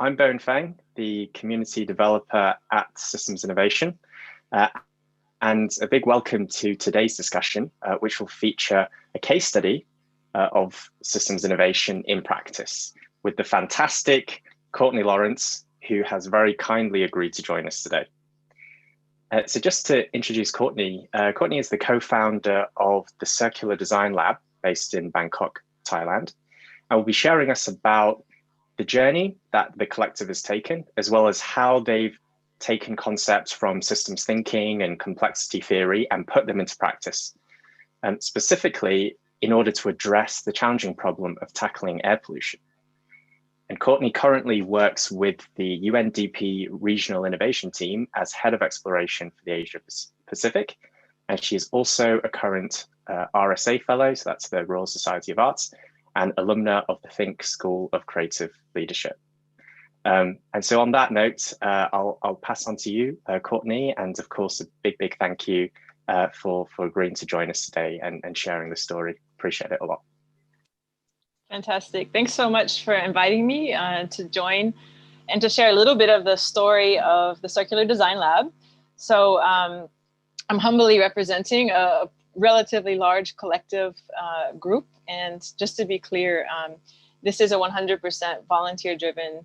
I'm Bowen Feng, the community developer at Systems Innovation. And a big welcome to today's discussion, which will feature a case study of systems innovation in practice with the fantastic Courtney Lawrence, who has very kindly agreed to join us today. So just to introduce Courtney, Courtney is the co-founder of the Circular Design Lab based in Bangkok, Thailand. And will be sharing us about the journey that the collective has taken, as well as how they've taken concepts from systems thinking and complexity theory and put them into practice. And specifically, in order to address the challenging problem of tackling air pollution. And Courtney currently works with the UNDP Regional Innovation Team as Head of Exploration for the Asia Pacific. And she is also a current RSA Fellow, so that's the Royal Society of Arts, and alumna of the Think School of Creative Leadership. And so on that note, I'll pass on to you, Courtney, and of course, a big thank you for agreeing to join us today and sharing the story. Appreciate it a lot. Fantastic. Thanks so much for inviting me to join and to share a little bit of the story of the Circular Design Lab. So I'm humbly representing a relatively large collective group. And just to be clear, this is a 100% volunteer-driven,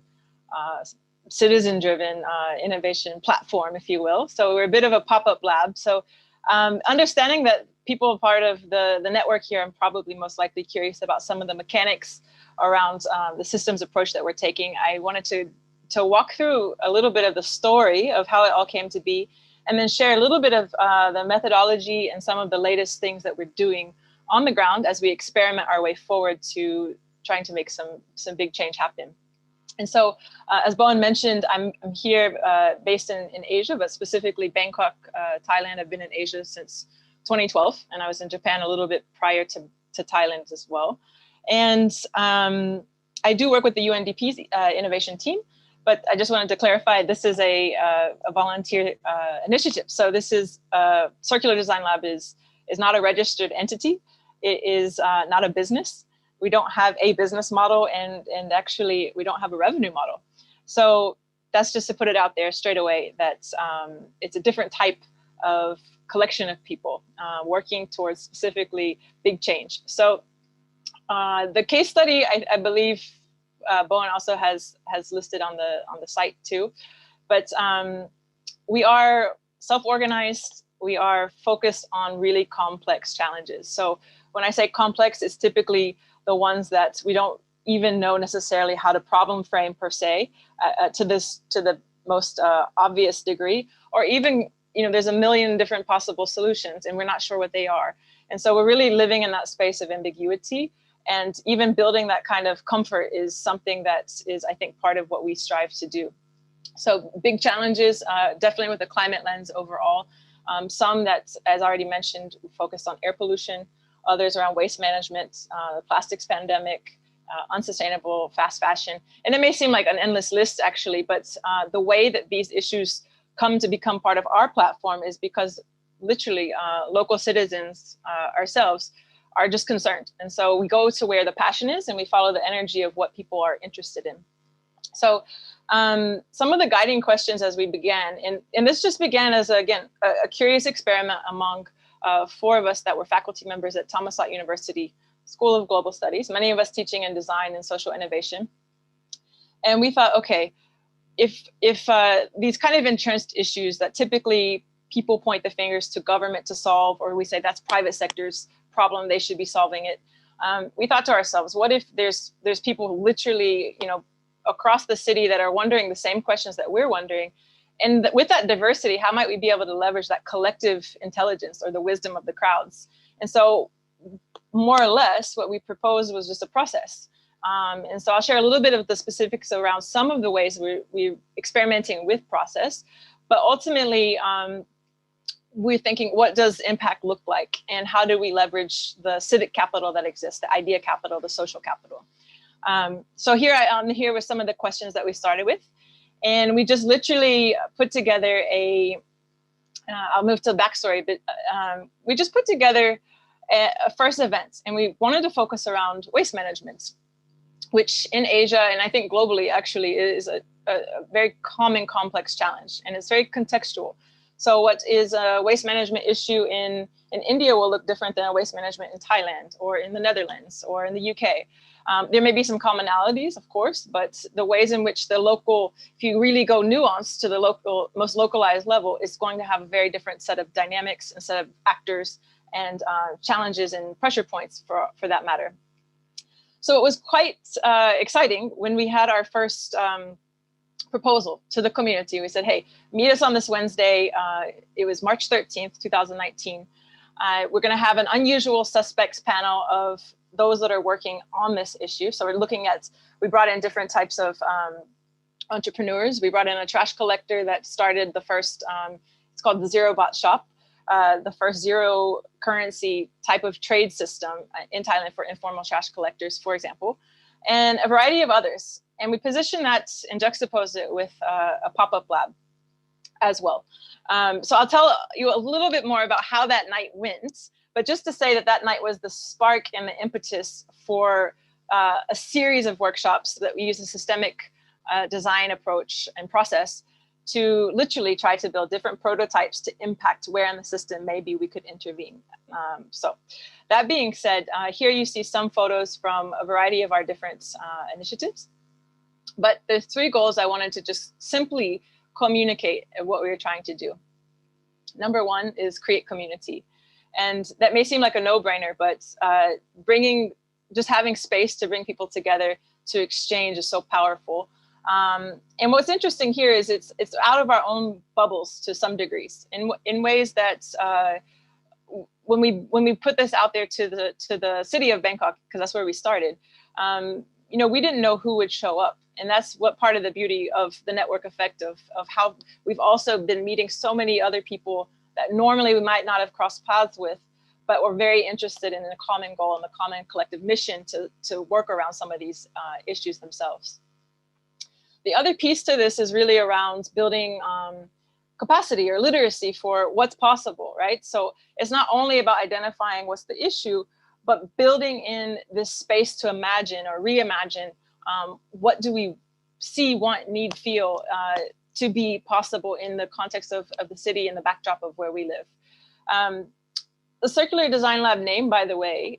citizen-driven innovation platform, if you will. So we're a bit of a pop-up lab. So understanding that people part of the network here are probably most likely curious about some of the mechanics around the systems approach that we're taking, I wanted to walk through a little bit of the story of how it all came to be, and then share a little bit of the methodology and some of the latest things that we're doing on the ground as we experiment our way forward to trying to make some big change happen. And so, as Bowen mentioned, I'm here based in Asia, but specifically Bangkok, Thailand. I've been in Asia since 2012, and I was in Japan a little bit prior to Thailand as well. And I do work with the UNDP's innovation team, but I just wanted to clarify, this is a volunteer initiative. So this is Circular Design Lab is not a registered entity. It is not a business. We don't have a business model, and actually we don't have a revenue model. So that's just to put it out there straight away that it's a different type of collection of people working towards specifically big change. So the case study, I believe Bowen also has listed on the site too, but we are self-organized. We are focused on really complex challenges. So when I say complex, it's typically the ones that we don't even know necessarily how to problem frame per se to the most obvious degree, or even, there's a million different possible solutions and we're not sure what they are. And so we're really living in that space of ambiguity, and even building that kind of comfort is something that is, I think, part of what we strive to do. So big challenges, definitely with the climate lens overall. Some that, as already mentioned, focused on air pollution, others around waste management, the plastics pandemic, unsustainable fast fashion. And it may seem like an endless list actually, but the way that these issues come to become part of our platform is because literally local citizens ourselves are just concerned. And so we go to where the passion is and we follow the energy of what people are interested in. So some of the guiding questions as we began, and this just began as, again, a curious experiment among 4 of us that were faculty members at Thammasat University School of Global Studies, many of us teaching in design and social innovation. And we thought, okay, if these kind of entrenched issues that typically people point the fingers to government to solve, or we say that's private sector's problem, they should be solving it. We thought to ourselves, what if there's people literally, across the city that are wondering the same questions that we're wondering? And with that diversity, how might we be able to leverage that collective intelligence or the wisdom of the crowds? And so more or less what we proposed was just a process. And so I'll share a little bit of the specifics around some of the ways we're experimenting with process, but ultimately we're thinking, what does impact look like? And how do we leverage the civic capital that exists, the idea capital, the social capital? So I'm here with some of the questions that we started with. And we just literally put together I'll move to the backstory, but we just put together a first event, and we wanted to focus around waste management. which in Asia, and I think globally actually, is a very common complex challenge, and it's very contextual. So what is a waste management issue in India will look different than a waste management in Thailand or in the Netherlands or in the UK. There may be some commonalities, of course, but the ways in which the local, if you really go nuanced to the local, most localized level, is going to have a very different set of dynamics and set of actors and challenges and pressure points for that matter. So it was quite exciting when we had our first proposal to the community. We said, hey, meet us on this Wednesday. It was March 13th, 2019. We're going to have an unusual suspects panel of those that are working on this issue. So we're looking at, we brought in different types of entrepreneurs. We brought in a trash collector that started the first, it's called the Zero Bot Shop, the first zero currency type of trade system in Thailand for informal trash collectors, for example, and a variety of others. And we position that and juxtapose it with a pop-up lab as well. So I'll tell you a little bit more about how that night went, but just to say that that night was the spark and the impetus for a series of workshops that we use a systemic design approach and process to literally try to build different prototypes to impact where in the system maybe we could intervene. So that being said, here you see some photos from a variety of our different initiatives. But there's three goals I wanted to just simply communicate what we were trying to do. Number one is create community. And that may seem like a no-brainer, but just having space to bring people together to exchange is so powerful. And what's interesting here is it's out of our own bubbles to some degrees in ways that when we put this out there to the city of Bangkok, because that's where we started, we didn't know who would show up. And that's what part of the beauty of the network effect of how we've also been meeting so many other people that normally we might not have crossed paths with, but we're very interested in the common goal and the common collective mission to work around some of these issues themselves. The other piece to this is really around building capacity or literacy for what's possible, right? So it's not only about identifying what's the issue, but building in this space to imagine or reimagine what do we see, want, need, feel to be possible in the context of the city and the backdrop of where we live. The Circular Design Lab name, by the way,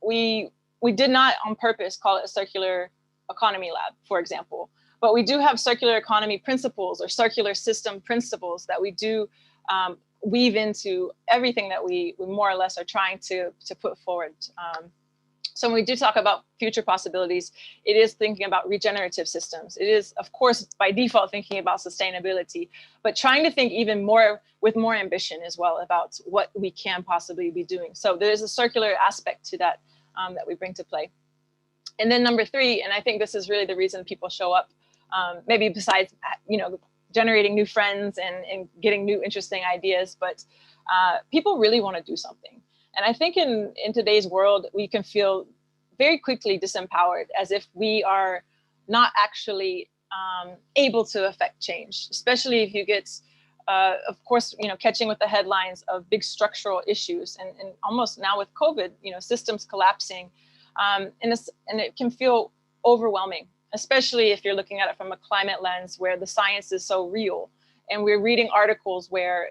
we did not on purpose call it a circular economy lab, for example. But we do have circular economy principles or circular system principles that we do weave into everything that we more or less are trying to put forward. So when we do talk about future possibilities, it is thinking about regenerative systems. It is, of course, by default thinking about sustainability, but trying to think even more with more ambition as well about what we can possibly be doing. So there is a circular aspect to that that we bring to play. And then number three, and I think this is really the reason people show up, maybe besides, generating new friends and getting new interesting ideas, but people really want to do something. And I think in today's world, we can feel very quickly disempowered, as if we are not actually able to affect change, especially if you get, of course, catching with the headlines of big structural issues and almost now with COVID, systems collapsing. And it can feel overwhelming, especially if you're looking at it from a climate lens where the science is so real. And we're reading articles where,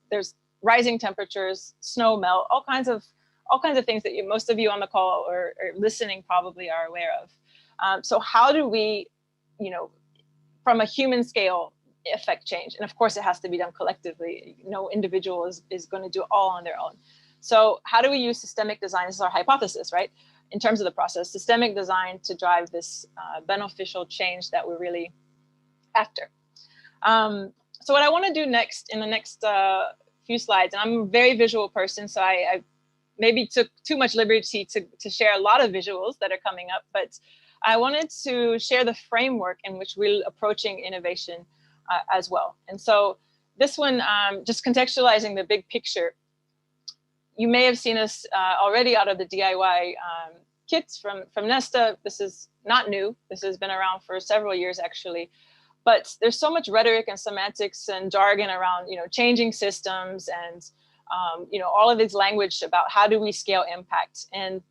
there's rising temperatures, snow melt, all kinds of things that most of you on the call or listening probably are aware of. So how do we, from a human scale, affect change? And of course, it has to be done collectively. No individual is going to do it all on their own. So how do we use systemic design? This is our hypothesis, right? In terms of the process, systemic design to drive this beneficial change that we're really after. So what I want to do next in the next few slides, and I'm a very visual person, so I maybe took too much liberty to share a lot of visuals that are coming up, but I wanted to share the framework in which we're approaching innovation as well. And so this one, just contextualizing the big picture, you may have seen us already out of the DIY kits from Nesta. This is not new. This has been around for several years, actually. But there's so much rhetoric and semantics and jargon around, changing systems and, all of this language about how do we scale impact. And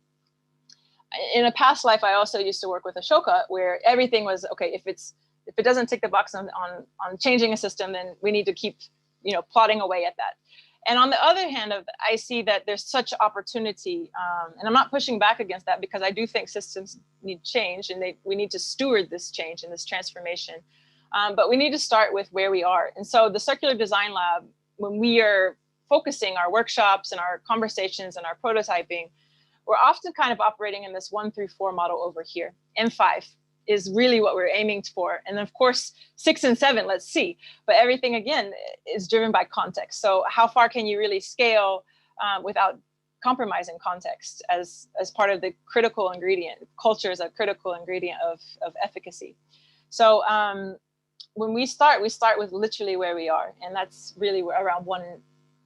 in a past life, I also used to work with Ashoka, where everything was, okay, if it doesn't tick the box on changing a system, then we need to keep, plodding away at that. And on the other hand, I see that there's such opportunity, and I'm not pushing back against that, because I do think systems need change, and we need to steward this change and this transformation. But we need to start with where we are. And so the Circular Design Lab, when we are focusing our workshops and our conversations and our prototyping, we're often kind of operating in this 1 through 4 model over here. And 5 is really what we're aiming for. And of course, 6 and 7, let's see. But everything, again, is driven by context. So how far can you really scale without compromising context as part of the critical ingredient? Culture is a critical ingredient of efficacy. So when we start with literally where we are. And that's really around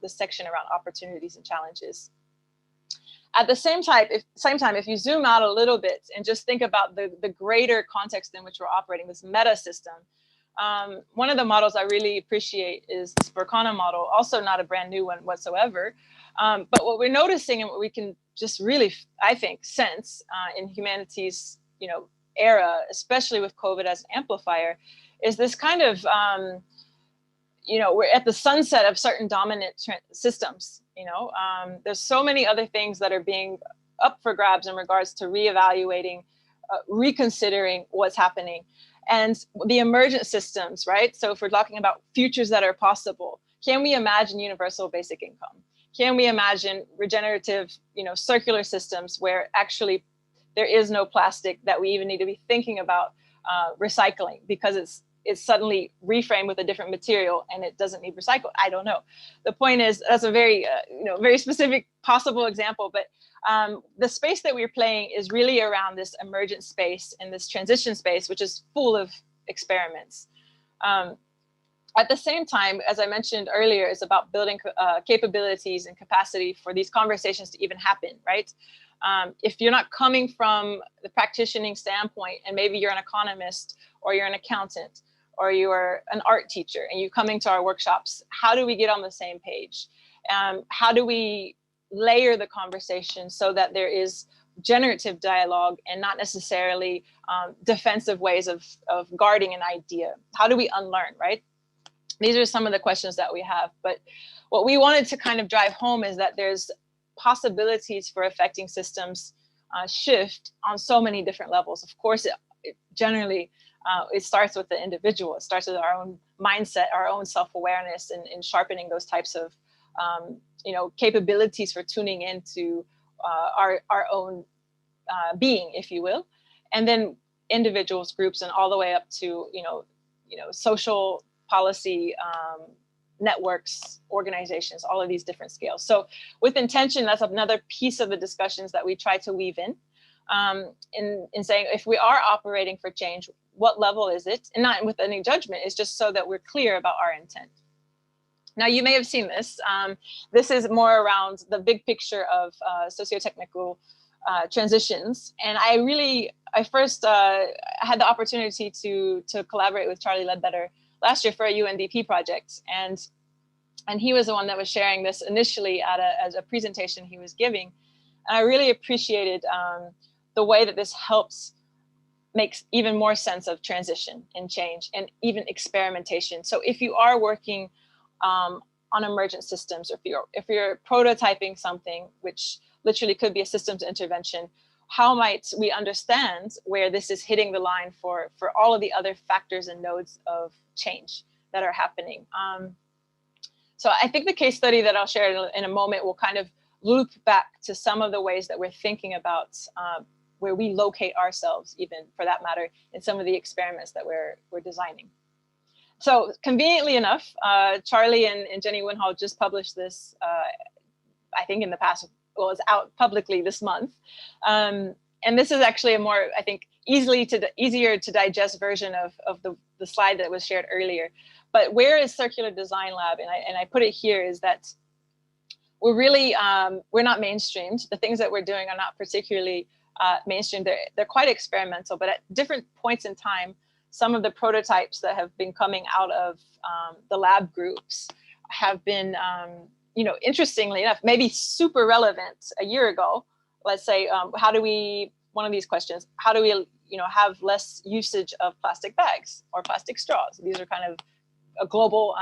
the section around opportunities and challenges. At the same time, if you zoom out a little bit and just think about the greater context in which we're operating, this meta system, one of the models I really appreciate is the Spurkana model, also not a brand new one whatsoever. But what we're noticing and what we can just really, I think, sense in humanity's era, especially with COVID as an amplifier, is this kind of, we're at the sunset of certain dominant systems. There's so many other things that are being up for grabs in regards to reevaluating, reconsidering what's happening, and the emergent systems, right? So if we're talking about futures that are possible, can we imagine universal basic income? Can we imagine regenerative, circular systems where actually there is no plastic that we even need to be thinking about recycling, because it's suddenly reframed with a different material and it doesn't need recycled? I don't know. The point is, that's a very, very specific possible example, but the space that we're playing is really around this emergent space and this transition space, which is full of experiments. At the same time, as I mentioned earlier, it's about building capabilities and capacity for these conversations to even happen, right? If you're not coming from the practicing standpoint, and maybe you're an economist or you're an accountant, or you are an art teacher and you're coming to our workshops, how do we get on the same page? How do we layer the conversation so that there is generative dialogue and not necessarily defensive ways of guarding an idea? How do we unlearn, right? These are some of the questions that we have. But what we wanted to kind of drive home is that there's possibilities for affecting systems shift on so many different levels. Of course, it generally, it starts with the individual. It starts with our own mindset, our own self-awareness, and sharpening those types of, capabilities for tuning into our own being, if you will, and then individuals, groups, and all the way up to social policy networks, organizations, all of these different scales. So with intention, that's another piece of the discussions that we try to weave in saying, if we are operating for change, what level is it? And not with any judgment, it's just so that we're clear about our intent. Now, you may have seen this. This is more around the big picture of socio-technical transitions. And I first had the opportunity to collaborate with Charlie Ledbetter last year for a UNDP project. And he was the one that was sharing this initially as a presentation he was giving. And I really appreciated the way that this helps makes even more sense of transition and change and even experimentation. So if you are working on emergent systems, or if you're prototyping something, which literally could be a systems intervention, how might we understand where this is hitting the line for all of the other factors and nodes of change that are happening? So I think the case study that I'll share in a moment will kind of loop back to some of the ways that we're thinking about where we locate ourselves, even for that matter, in some of the experiments that we're designing. So conveniently enough, Charlie and Jenny Winhall just published this, I think in the past, well, it's out publicly this month. And this is actually a more, I think, easier to digest version of the slide that was shared earlier. But where is Circular Design Lab? And I put it here is that we're really, we're not mainstreamed. The things that we're doing are not particularly mainstream. They're quite experimental, but at different points in time, some of the prototypes that have been coming out of the lab groups have been, interestingly enough, maybe super relevant a year ago. Let's say, how do we one of these questions: how do we, have less usage of plastic bags or plastic straws? These are kind of a global,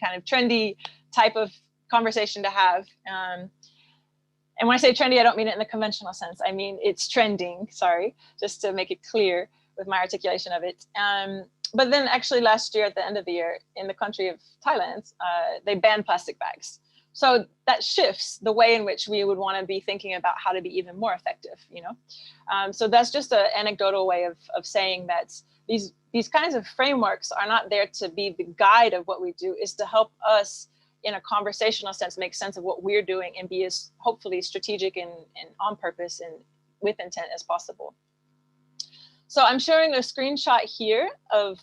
kind of trendy type of conversation to have. And when I say trendy, I don't mean it in the conventional sense. I mean, it's trending, sorry, just to make it clear with my articulation of it. But then actually last year, at the end of the year, in the country of Thailand, they banned plastic bags. So that shifts the way in which we would want to be thinking about how to be even more effective, So that's just an anecdotal way of saying that these kinds of frameworks are not there to be the guide of what we do, is to help us in a conversational sense make sense of what we're doing and be as hopefully strategic and on purpose and with intent as possible. So I'm showing a screenshot here of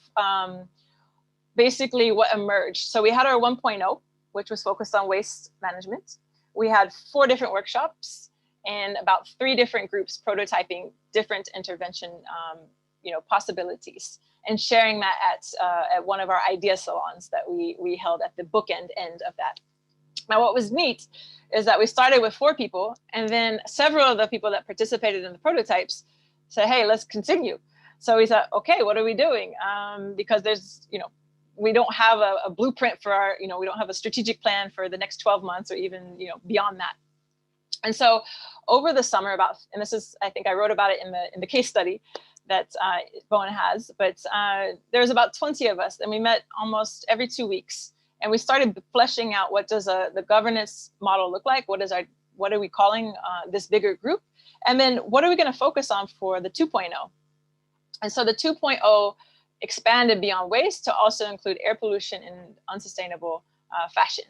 basically what emerged. So we had our 1.0, which was focused on waste management. We had 4 different workshops and about 3 different groups prototyping different intervention possibilities, and sharing that at one of our idea salons that we held at the bookend end of that. Now, what was neat is that we started with 4 people, and then several of the people that participated in the prototypes said, hey, let's continue. So we thought, okay, what are we doing? Because there's, we don't have a blueprint for our, we don't have a strategic plan for the next 12 months or even, beyond that. And so over the summer and this is, I think I wrote about it in the case study that Bowen has, but there's about 20 of us, and we met almost every 2 weeks. And we started fleshing out, what does the governance model look like? What are we calling this bigger group? And then what are we going to focus on for the 2.0? And so the 2.0 expanded beyond waste to also include air pollution in unsustainable fashion.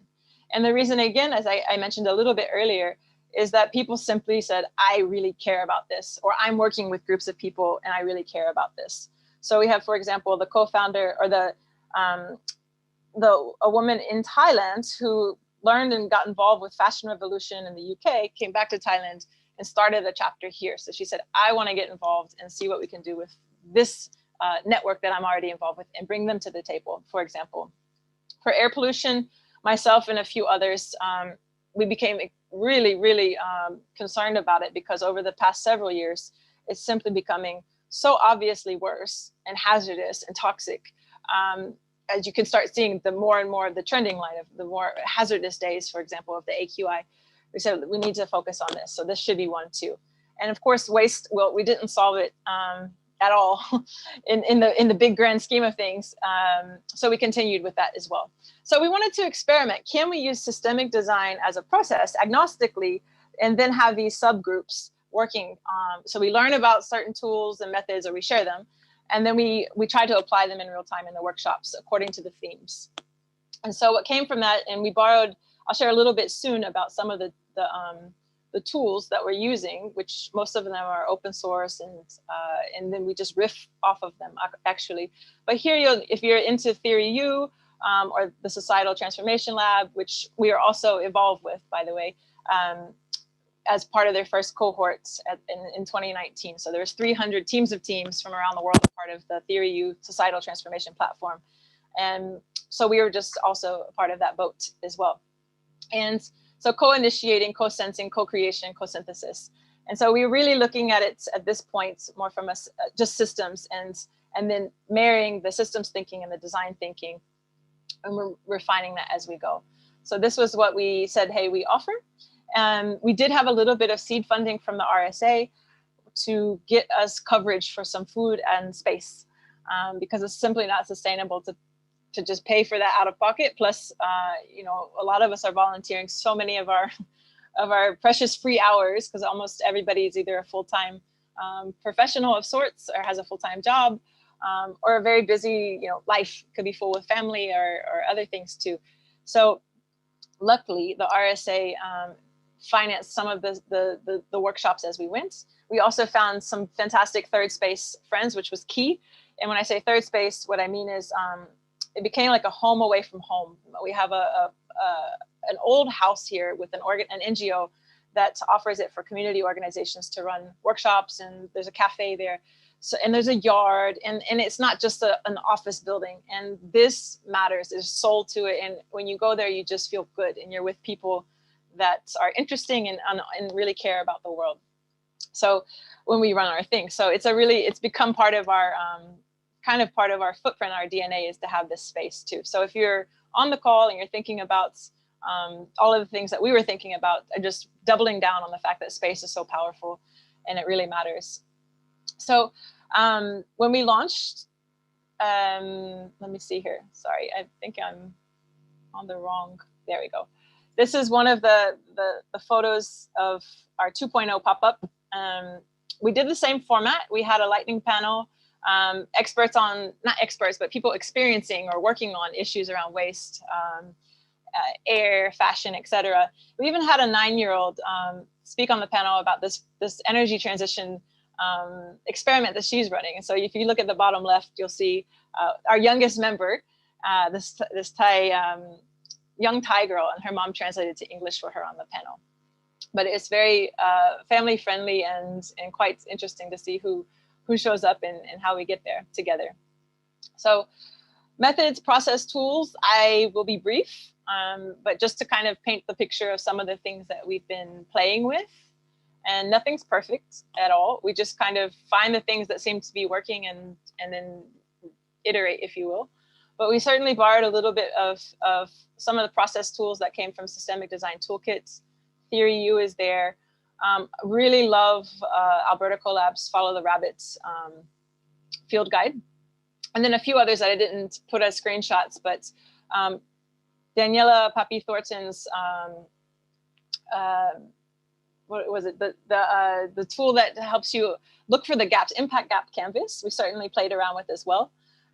And the reason, again, as I mentioned a little bit earlier, is that people simply said, I really care about this, or I'm working with groups of people and I really care about this. So we have, for example, the co-founder or a woman in Thailand who learned and got involved with Fashion Revolution in the UK, came back to Thailand and started a chapter here. So she said, I want to get involved and see what we can do with this network that I'm already involved with and bring them to the table, for example. For air pollution, myself and a few others, we became really, really concerned about it, because over the past several years, it's simply becoming so obviously worse and hazardous and toxic. As you can start seeing the more and more of the trending line of the more hazardous days, for example, of the AQI, we said we need to focus on this. So this should be one too. And of course, waste, well, we didn't solve it at all in the big grand scheme of things. So we continued with that as well. So we wanted to experiment. Can we use systemic design as a process agnostically, and then have these subgroups working? So we learn about certain tools and methods, or we share them. And then we try to apply them in real time in the workshops according to the themes. And so what came from that, and we borrowed, I'll share a little bit soon about some of the tools that we're using, which most of them are open source, and then we just riff off of them actually. But here, if you're into Theory U or the Societal Transformation Lab, which we are also involved with, by the way, as part of their first cohorts in 2019. So there's 300 teams from around the world, part of the Theory U Societal Transformation Platform. And so we were just also a part of that boat as well. And so co-initiating, co-sensing, co-creation, co-synthesis. And so we're really looking at it at this point more from just systems, and then marrying the systems thinking and the design thinking, and we're refining that as we go. So this was what we said, hey, we offer. We did have a little bit of seed funding from the RSA to get us coverage for some food and space, because it's simply not sustainable to just pay for that out of pocket. Plus, a lot of us are volunteering so many of our precious free hours, because almost everybody is either a full-time professional of sorts, or has a full-time job, or a very busy, life could be full with family or other things too. So luckily, the RSA financed some of the workshops as we went. We also found some fantastic third space friends, which was key. And when I say third space, what I mean is it became like a home away from home. We have an old house here with an NGO that offers it for community organizations to run workshops, and there's a cafe there. So, and there's a yard, and it's not just an office building. And this matters. There's soul to it. And when you go there, you just feel good, and you're with people that are interesting and really care about the world. So when we run our thing, so it's become part of our kind of part of our footprint, our DNA, is to have this space too. So if you're on the call and you're thinking about all of the things that we were thinking about, just doubling down on the fact that space is so powerful and it really matters. So when we launched, let me see here. Sorry, I think I'm on the wrong. There we go. This is one of the photos of our 2.0 pop-up. We did the same format. We had a lightning panel, experts on, not experts, but people experiencing or working on issues around waste, air, fashion, etc. We even had a 9-year-old speak on the panel about this energy transition experiment that she's running. And so if you look at the bottom left, you'll see our youngest member, this young Thai girl, and her mom translated to English for her on the panel. But it's very family friendly and quite interesting to see who shows up and how we get there together. So methods, process, tools, I will be brief, but just to kind of paint the picture of some of the things that we've been playing with. And nothing's perfect at all. We just kind of find the things that seem to be working and then iterate, if you will. But we certainly borrowed a little bit of some of the process tools that came from Systemic Design Toolkits. Theory U is there. Really love Alberta Collab's Follow the Rabbits field guide. And then a few others that I didn't put as screenshots, but Daniela Papi Thornton's, what was it? The tool that helps you look for the gaps, impact gap canvas. We certainly played around with as well.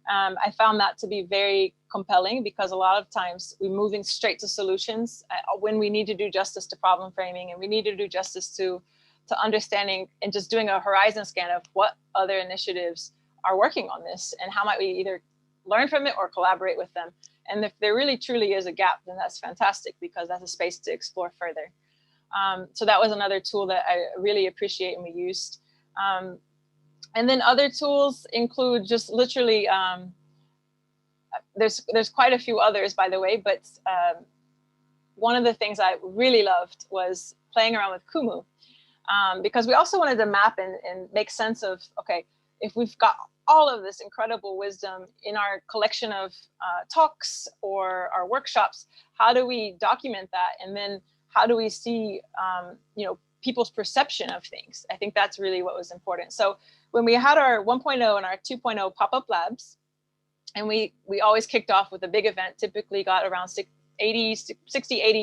I found that to be very compelling because a lot of times we're moving straight to solutions when we need to do justice to problem framing, and we need to do justice to understanding and just doing a horizon scan of what other initiatives are working on this and how might we either learn from it or collaborate with them. And if there really truly is a gap, then that's fantastic because that's a space to explore further. So that was another tool that I really appreciate and we used. And then other tools include just literally, there's quite a few others, by the way, but one of the things I really loved was playing around with Kumu, because we also wanted to map and make sense of, okay, if we've got all of this incredible wisdom in our collection of talks or our workshops, how do we document that? And then how do we see, people's perception of things? I think that's really what was important. So when we had our 1.0 and our 2.0 pop-up labs, and we always kicked off with a big event, typically got around 60, 80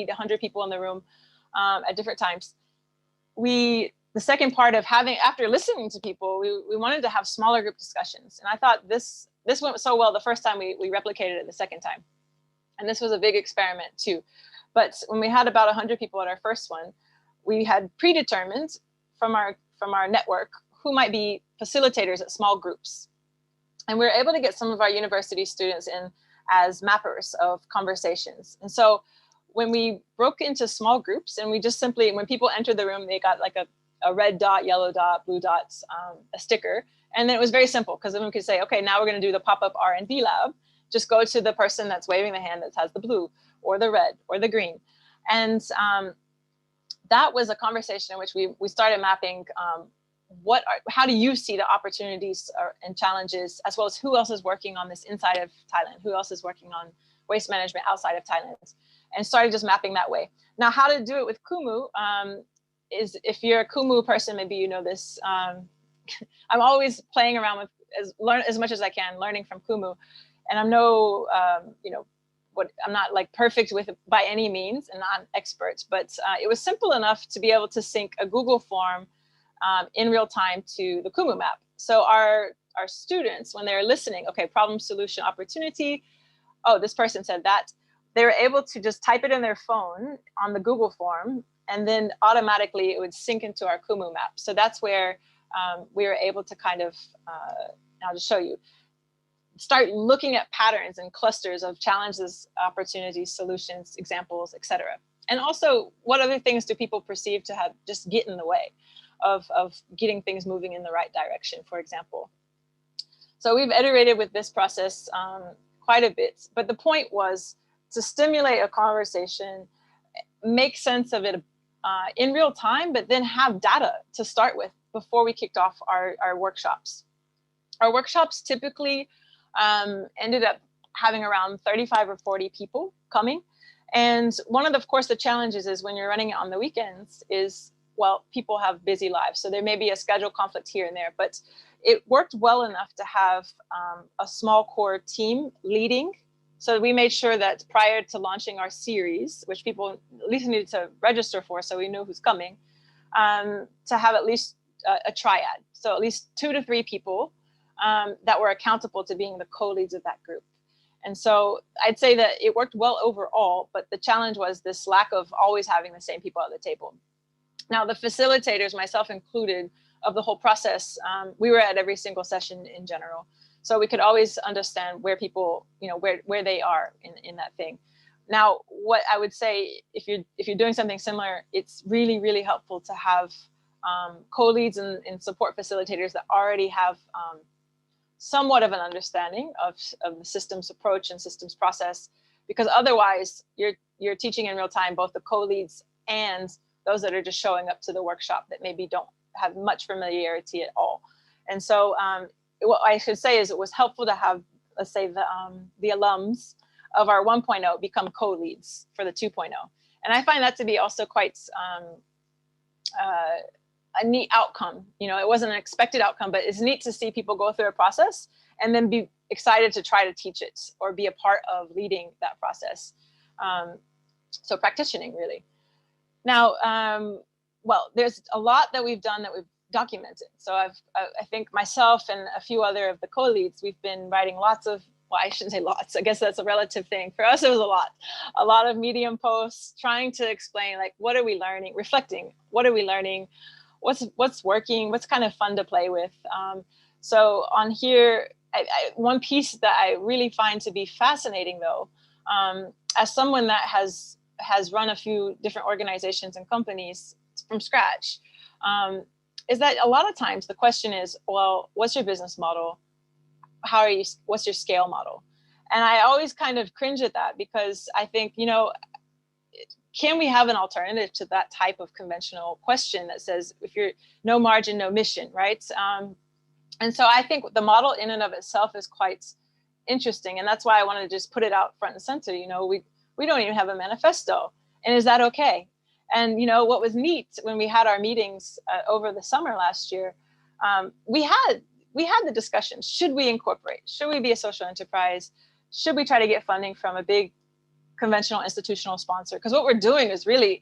to 100 people in the room at different times. The second part of after listening to people, we wanted to have smaller group discussions. And I thought this went so well the first time we replicated it the second time. And this was a big experiment too. But when we had about 100 people at our first one, we had predetermined from our network who might be facilitators at small groups. And we were able to get some of our university students in as mappers of conversations. And so when we broke into small groups and we just simply, when people entered the room, they got like a red dot, yellow dot, blue dots, a sticker. And then it was very simple because then we could say, okay, now we're going to do the pop-up R&D lab. Just go to the person that's waving the hand that has the blue or the red or the green. And that was a conversation in which we started mapping how do you see the opportunities and challenges, as well as who else is working on this inside of Thailand, who else is working on waste management outside of Thailand, and started just mapping that way. Now, how to do it with Kumu is, if you're a Kumu person, maybe you know this. I'm always playing around with learn as much as I can, learning from Kumu, and I'm I'm not like perfect with it by any means and not an expert, but it was simple enough to be able to sync a Google form in real time to the Kumu map. So our students, when they're listening, okay, problem, solution, opportunity, oh, this person said that, they were able to just type it in their phone on the Google form, and then automatically it would sync into our Kumu map. So that's where we were able to kind of, I'll just show you, start looking at patterns and clusters of challenges, opportunities, solutions, examples, etc. And also, what other things do people perceive to have just get in the way of getting things moving in the right direction, for example? So we've iterated with this process quite a bit, but the point was to stimulate a conversation, make sense of it in real time, but then have data to start with before we kicked off our workshops. Our workshops typically ended up having around 35 or 40 people coming. And one of course, the challenges is when you're running it on the weekends is, well, people have busy lives. So there may be a schedule conflict here and there, but it worked well enough to have a small core team leading. So we made sure that prior to launching our series, which people at least needed to register for so we knew who's coming, to have at least a triad. So at least 2 to 3 people that were accountable to being the co-leads of that group. And so I'd say that it worked well overall, but the challenge was this lack of always having the same people at the table. Now, the facilitators, myself included, of the whole process, we were at every single session in general. So we could always understand where people, where they are in that thing. Now, what I would say, if you're doing something similar, it's really, really helpful to have co-leads and support facilitators that already have somewhat of an understanding of the systems approach and systems process, because otherwise you're teaching in real time both the co-leads and those that are just showing up to the workshop that maybe don't have much familiarity at all. And so what I should say is it was helpful to have, let's say, the alums of our 1.0 become co-leads for the 2.0. And I find that to be also quite a neat outcome. It wasn't an expected outcome, but it's neat to see people go through a process and then be excited to try to teach it or be a part of leading that process. So practicing, really. Now, well, there's a lot that we've done that we've documented. So I think myself and a few other of the co-leads, we've been writing lots of, well, I shouldn't say lots, I guess that's a relative thing. For us, it was a lot of Medium posts trying to explain, like, what are we learning, reflecting, what are we learning, what's working, what's kind of fun to play with. So on here, one piece that I really find to be fascinating, though, as someone that has run a few different organizations and companies from scratch, is that a lot of times the question is, well, what's your business model? What's your scale model? And I always kind of cringe at that, because I think, can we have an alternative to that type of conventional question that says, if you're no margin, no mission, right? And so I think the model in and of itself is quite interesting. And that's why I wanted to just put it out front and center. We don't even have a manifesto. And is that okay? And, what was neat when we had our meetings over the summer last year, we had the discussion. Should we incorporate? Should we be a social enterprise? Should we try to get funding from a big conventional institutional sponsor? Because what we're doing is really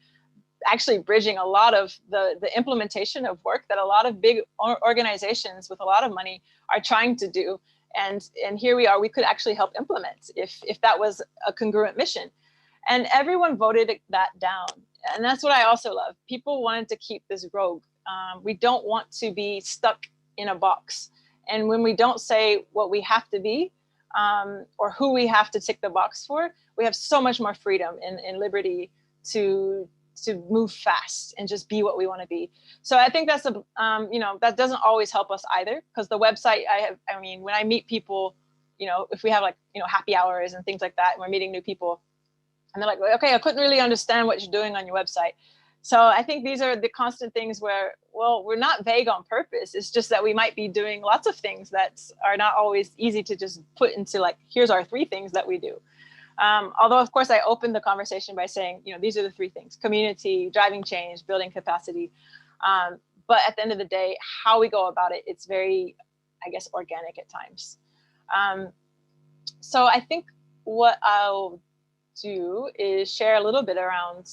actually bridging a lot of the implementation of work that a lot of big organizations with a lot of money are trying to do. And here we are, we could actually help implement if that was a congruent mission. And everyone voted that down. And that's what I also love. People wanted to keep this rogue. We don't want to be stuck in a box. And when we don't say what we have to be, or who we have to tick the box for, we have so much more freedom and liberty to move fast and just be what we want to be. So I think that's that doesn't always help us either, because the website, when I meet people, if we have happy hours and things like that, and we're meeting new people, and they're like, okay, I couldn't really understand what you're doing on your website. So I think these are the constant things where, well, we're not vague on purpose. It's just that we might be doing lots of things that are not always easy to just put into here's our 3 things that we do. Although, of course, I opened the conversation by saying, these are the 3 things: community, driving change, building capacity. But at the end of the day, how we go about it, it's very, I guess, organic at times. So I think what I'll do is share a little bit around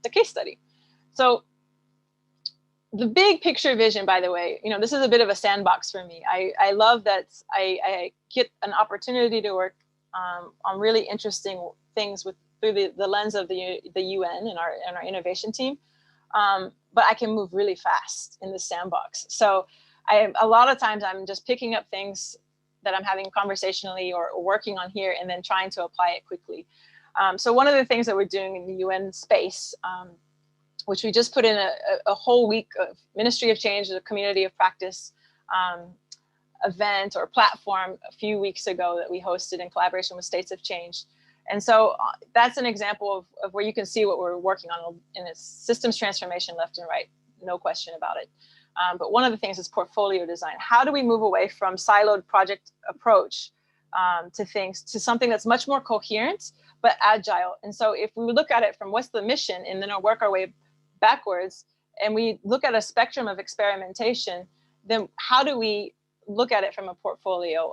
the case study. So the big picture vision, by the way, this is a bit of a sandbox for me. I love that I get an opportunity to work on really interesting things through the lens of the UN and our innovation team. But I can move really fast in this sandbox. So a lot of times I'm just picking up things that I'm having conversationally or working on here and then trying to apply it quickly. So one of the things that we're doing in the UN space, which we just put in a whole week of Ministry of Change, a community of practice event or platform a few weeks ago that we hosted in collaboration with States of Change. And so that's an example of where you can see what we're working on in its systems transformation left and right, no question about it. But one of the things is portfolio design. How do we move away from siloed project approach to something that's much more coherent, but agile? And so if we look at it from what's the mission and then work our way backwards, and we look at a spectrum of experimentation, then how do we look at it from a portfolio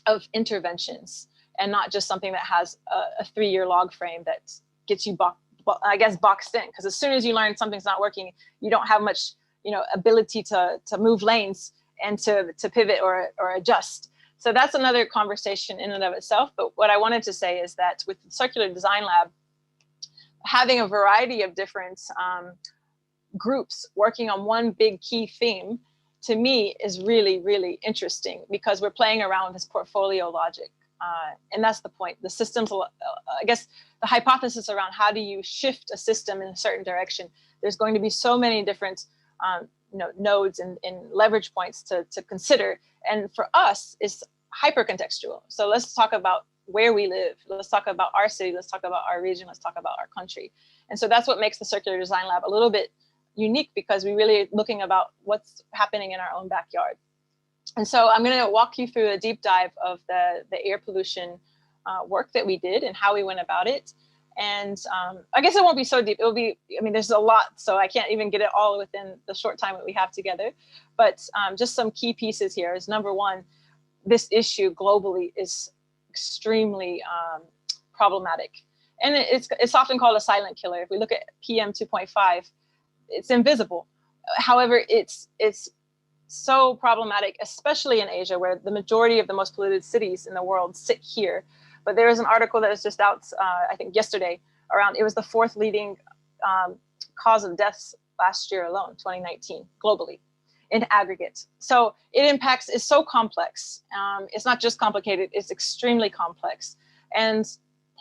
of interventions and not just something that has a 3-year log frame that gets you boxed in? Because as soon as you learn something's not working, you don't have much ability to move lanes and to pivot or adjust. So that's another conversation in and of itself. But what I wanted to say is that with the Circular Design Lab, having a variety of different groups working on one big key theme, to me, is really, really interesting, because we're playing around with this portfolio logic. And that's the point. The systems, I guess, the hypothesis around how do you shift a system in a certain direction, there's going to be so many different nodes and leverage points to consider. And for us, it's hyper-contextual. So let's talk about where we live. Let's talk about our city. Let's talk about our region. Let's talk about our country. And so that's what makes the Circular Design Lab a little bit unique, because we really are looking about what's happening in our own backyard. And so I'm going to walk you through a deep dive of the air pollution work that we did and how we went about it. And I guess it won't be so deep. It'll be, there's a lot, so I can't even get it all within the short time that we have together. But just some key pieces here is, number one, this issue globally is extremely problematic. And it's often called a silent killer. If we look at PM 2.5, it's invisible. However, it's so problematic, especially in Asia, where the majority of the most polluted cities in the world sit here. But there is an article that was just out, I think yesterday, around, it was the 4th leading cause of deaths last year alone, 2019, globally, in aggregate. So it's so complex. It's not just complicated, it's extremely complex. And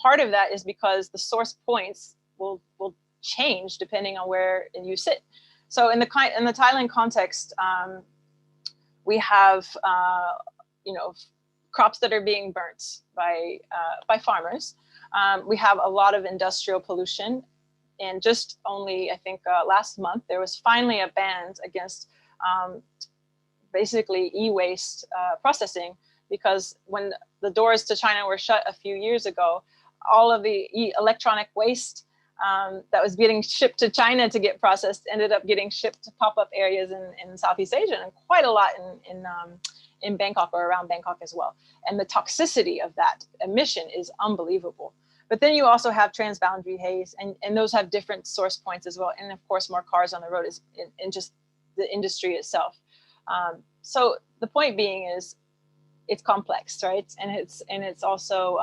part of that is because the source points will change depending on where you sit. So in the Thailand context, we have, crops that are being burnt by farmers. We have a lot of industrial pollution, and just only, I think, last month, there was finally a ban against basically e-waste processing, because when the doors to China were shut a few years ago, all of the electronic waste that was getting shipped to China to get processed ended up getting shipped to pop-up areas in Southeast Asia, and quite a lot in Bangkok or around Bangkok as well. And the toxicity of that emission is unbelievable. But then you also have transboundary haze, and those have different source points as well. And of course, more cars on the road is in just the industry itself. So the point being is, it's complex, right? And it's also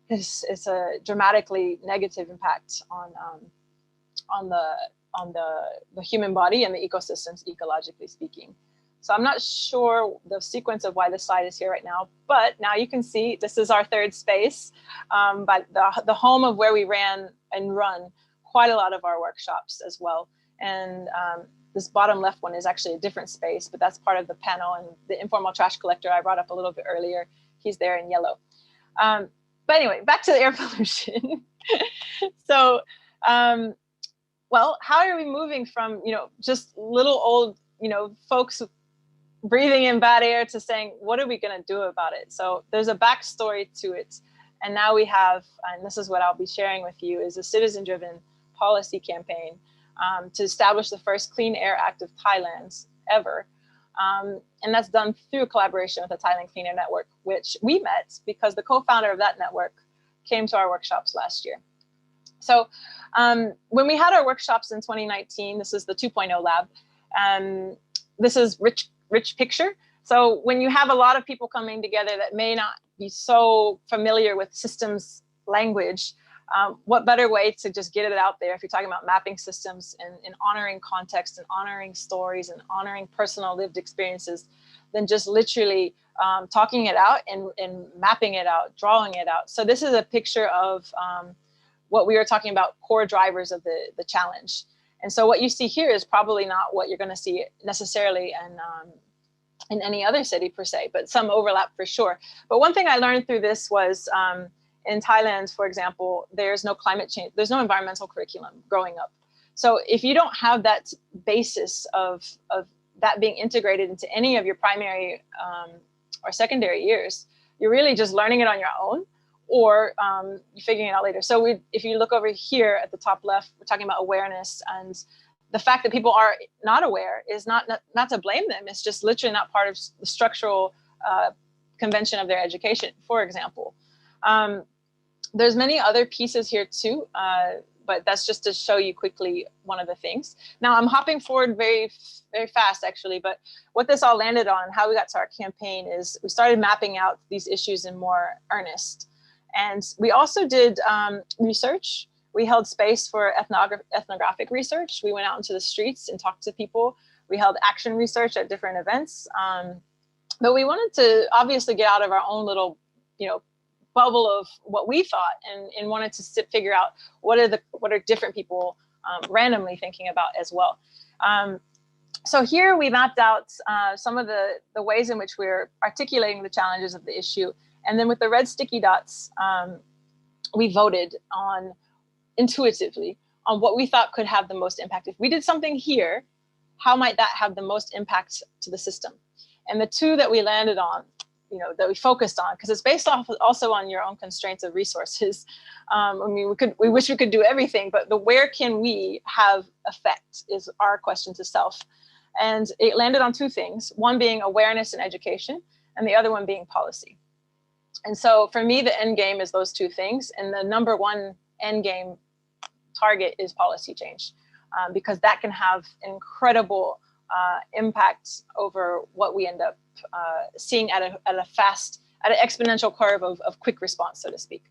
it's a dramatically negative impact on the human body and the ecosystems, ecologically speaking. So I'm not sure the sequence of why this slide is here right now, but now you can see this is our third space, but the home of where we ran and run quite a lot of our workshops as well. And this bottom left one is actually a different space, but that's part of the panel. And the informal trash collector I brought up a little bit earlier, he's there in yellow. But anyway, back to the air pollution. So, well, how are we moving from, just little old, folks breathing in bad air to saying, what are we going to do about it? So there's a backstory to it. And now we have, and this is what I'll be sharing with you, is a citizen-driven policy campaign to establish the first Clean Air Act of Thailand ever. And that's done through a collaboration with the Thailand Clean Air Network, which we met because the co-founder of that network came to our workshops last year. So when we had our workshops in 2019, this is the 2.0 lab. This is rich picture. So when you have a lot of people coming together that may not be so familiar with systems language, what better way to just get it out there if you're talking about mapping systems and honoring context and honoring stories and honoring personal lived experiences than just literally talking it out and mapping it out, drawing it out. So this is a picture of what we were talking about, core drivers of the challenge. And so what you see here is probably not what you're going to see necessarily in any other city per se, but some overlap for sure. But one thing I learned through this was in Thailand, for example, there's no climate change, there's no environmental curriculum growing up. So if you don't have that basis of that being integrated into any of your primary or secondary years, you're really just learning it on your own, or you're figuring it out later. So if you look over here at the top left, we're talking about awareness, and the fact that people are not aware is not to blame them. It's just literally not part of the structural convention of their education, for example. There's many other pieces here too, but that's just to show you quickly one of the things. Now I'm hopping forward very, very fast actually, but what this all landed on, how we got to our campaign, is we started mapping out these issues in more earnest. And we also did research. We held space for ethnographic research. We went out into the streets and talked to people. We held action research at different events. But we wanted to obviously get out of our own little, bubble of what we thought, and wanted to figure out what are different people randomly thinking about as well. So here we mapped out some of the ways in which we're articulating the challenges of the issue. And then with the red sticky dots, we voted on intuitively on what we thought could have the most impact. If we did something here, how might that have the most impact to the system? And the two that we landed on, that we focused on, because it's based off also on your own constraints of resources. We wish we could do everything, but where can we have effect is our question to self. And it landed on two things, one being awareness and education, and the other one being policy. And so for me, the end game is those two things. And the number one end game target is policy change, because that can have incredible impact over what we end up seeing at an exponential curve of quick response, so to speak.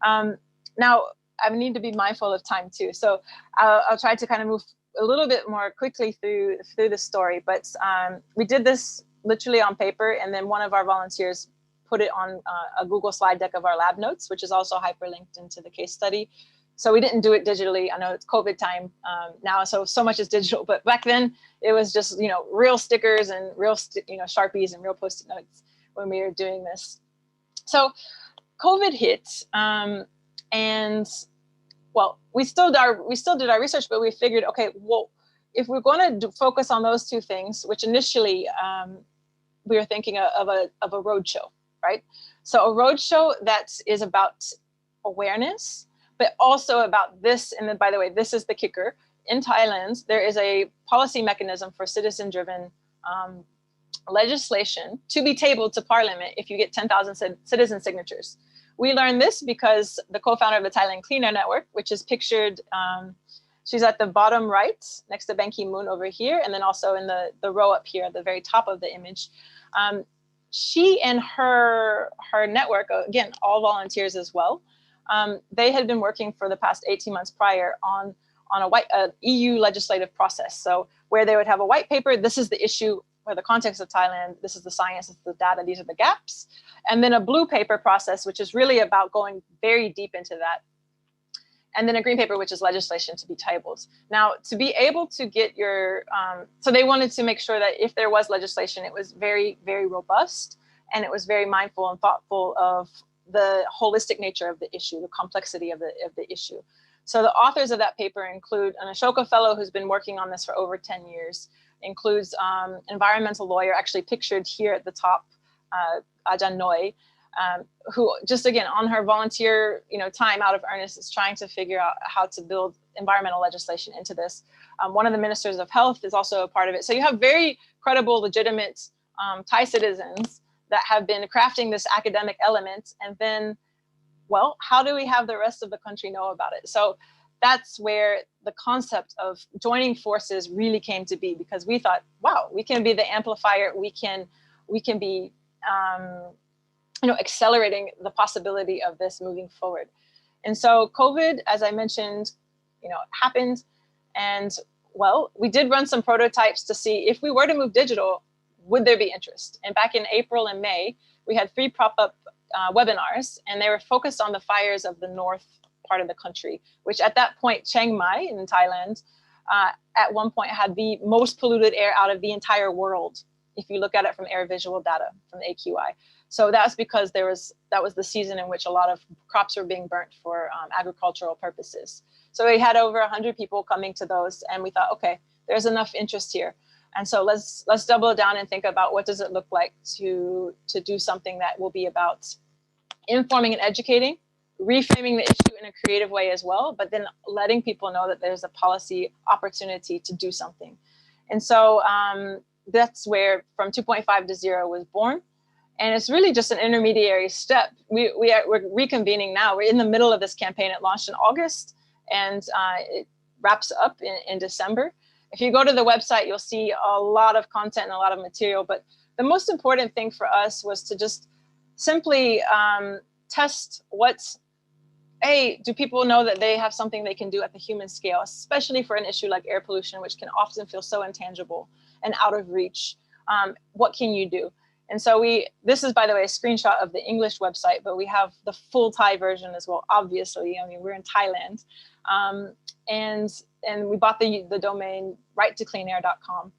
Now, I need to be mindful of time too. So I'll try to kind of move a little bit more quickly through the story, but we did this literally on paper, and then one of our volunteers put it on a Google slide deck of our lab notes, which is also hyperlinked into the case study. So we didn't do it digitally. I know it's COVID time now, so much is digital, but back then it was just, real stickers and real, Sharpies and real Post-it notes when we were doing this. So COVID hit, and well, we still did our research, but we figured, okay, well, if we're going to focus on those two things, which initially we were thinking of a roadshow, right? So a roadshow that is about awareness, but also about this. And then, by the way, this is the kicker. In Thailand, there is a policy mechanism for citizen-driven legislation to be tabled to parliament if you get 10,000 citizen signatures. We learned this because the co-founder of the Thailand Clean Air Network, which is pictured, she's at the bottom right, next to Ban Ki-moon over here, and then also in the row up here at the very top of the image. She and her network, again, all volunteers as well, they had been working for the past 18 months prior on a EU legislative process. So where they would have a white paper, this is the issue or the context of Thailand, this is the science, this is the data, these are the gaps. And then a blue paper process, which is really about going very deep into that. And then a green paper, which is legislation to be tabled. Now, to be able to get your, so they wanted to make sure that if there was legislation, it was very, very robust, and it was very mindful and thoughtful of the holistic nature of the issue, the complexity of the issue. So the authors of that paper include an Ashoka fellow who's been working on this for over 10 years, includes environmental lawyer, actually pictured here at the top, Ajahn Noi, who just, again, on her volunteer time out of earnest is trying to figure out how to build environmental legislation into this. One of the ministers of health is also a part of it. So you have very credible, legitimate Thai citizens that have been crafting this academic element. And then, well, how do we have the rest of the country know about it? So that's where the concept of joining forces really came to be, because we thought, wow, we can be the amplifier. We can be, accelerating the possibility of this moving forward. And so COVID, as I mentioned, happened. And well, we did run some prototypes to see if we were to move digital, would there be interest? And back in April and May, we had 3 pop-up webinars, and they were focused on the fires of the north part of the country, which at that point, Chiang Mai in Thailand, at one point had the most polluted air out of the entire world, if you look at it from air visual data from the AQI. So that's because that was the season in which a lot of crops were being burnt for agricultural purposes. So we had over 100 people coming to those, and we thought, okay, there's enough interest here. And so let's double down and think about what does it look like to do something that will be about informing and educating, reframing the issue in a creative way as well, but then letting people know that there's a policy opportunity to do something. And so that's where From 2.5 to 0 was born. And it's really just an intermediary step. We're reconvening now. We're in the middle of this campaign. It launched in August, and it wraps up in December. If you go to the website, you'll see a lot of content and a lot of material. But the most important thing for us was to just simply test do people know that they have something they can do at the human scale, especially for an issue like air pollution, which can often feel so intangible and out of reach. What can you do? And so this is, by the way, a screenshot of the English website, but we have the full Thai version as well, obviously. I mean, we're in Thailand. And we bought the domain righttocleanair.com,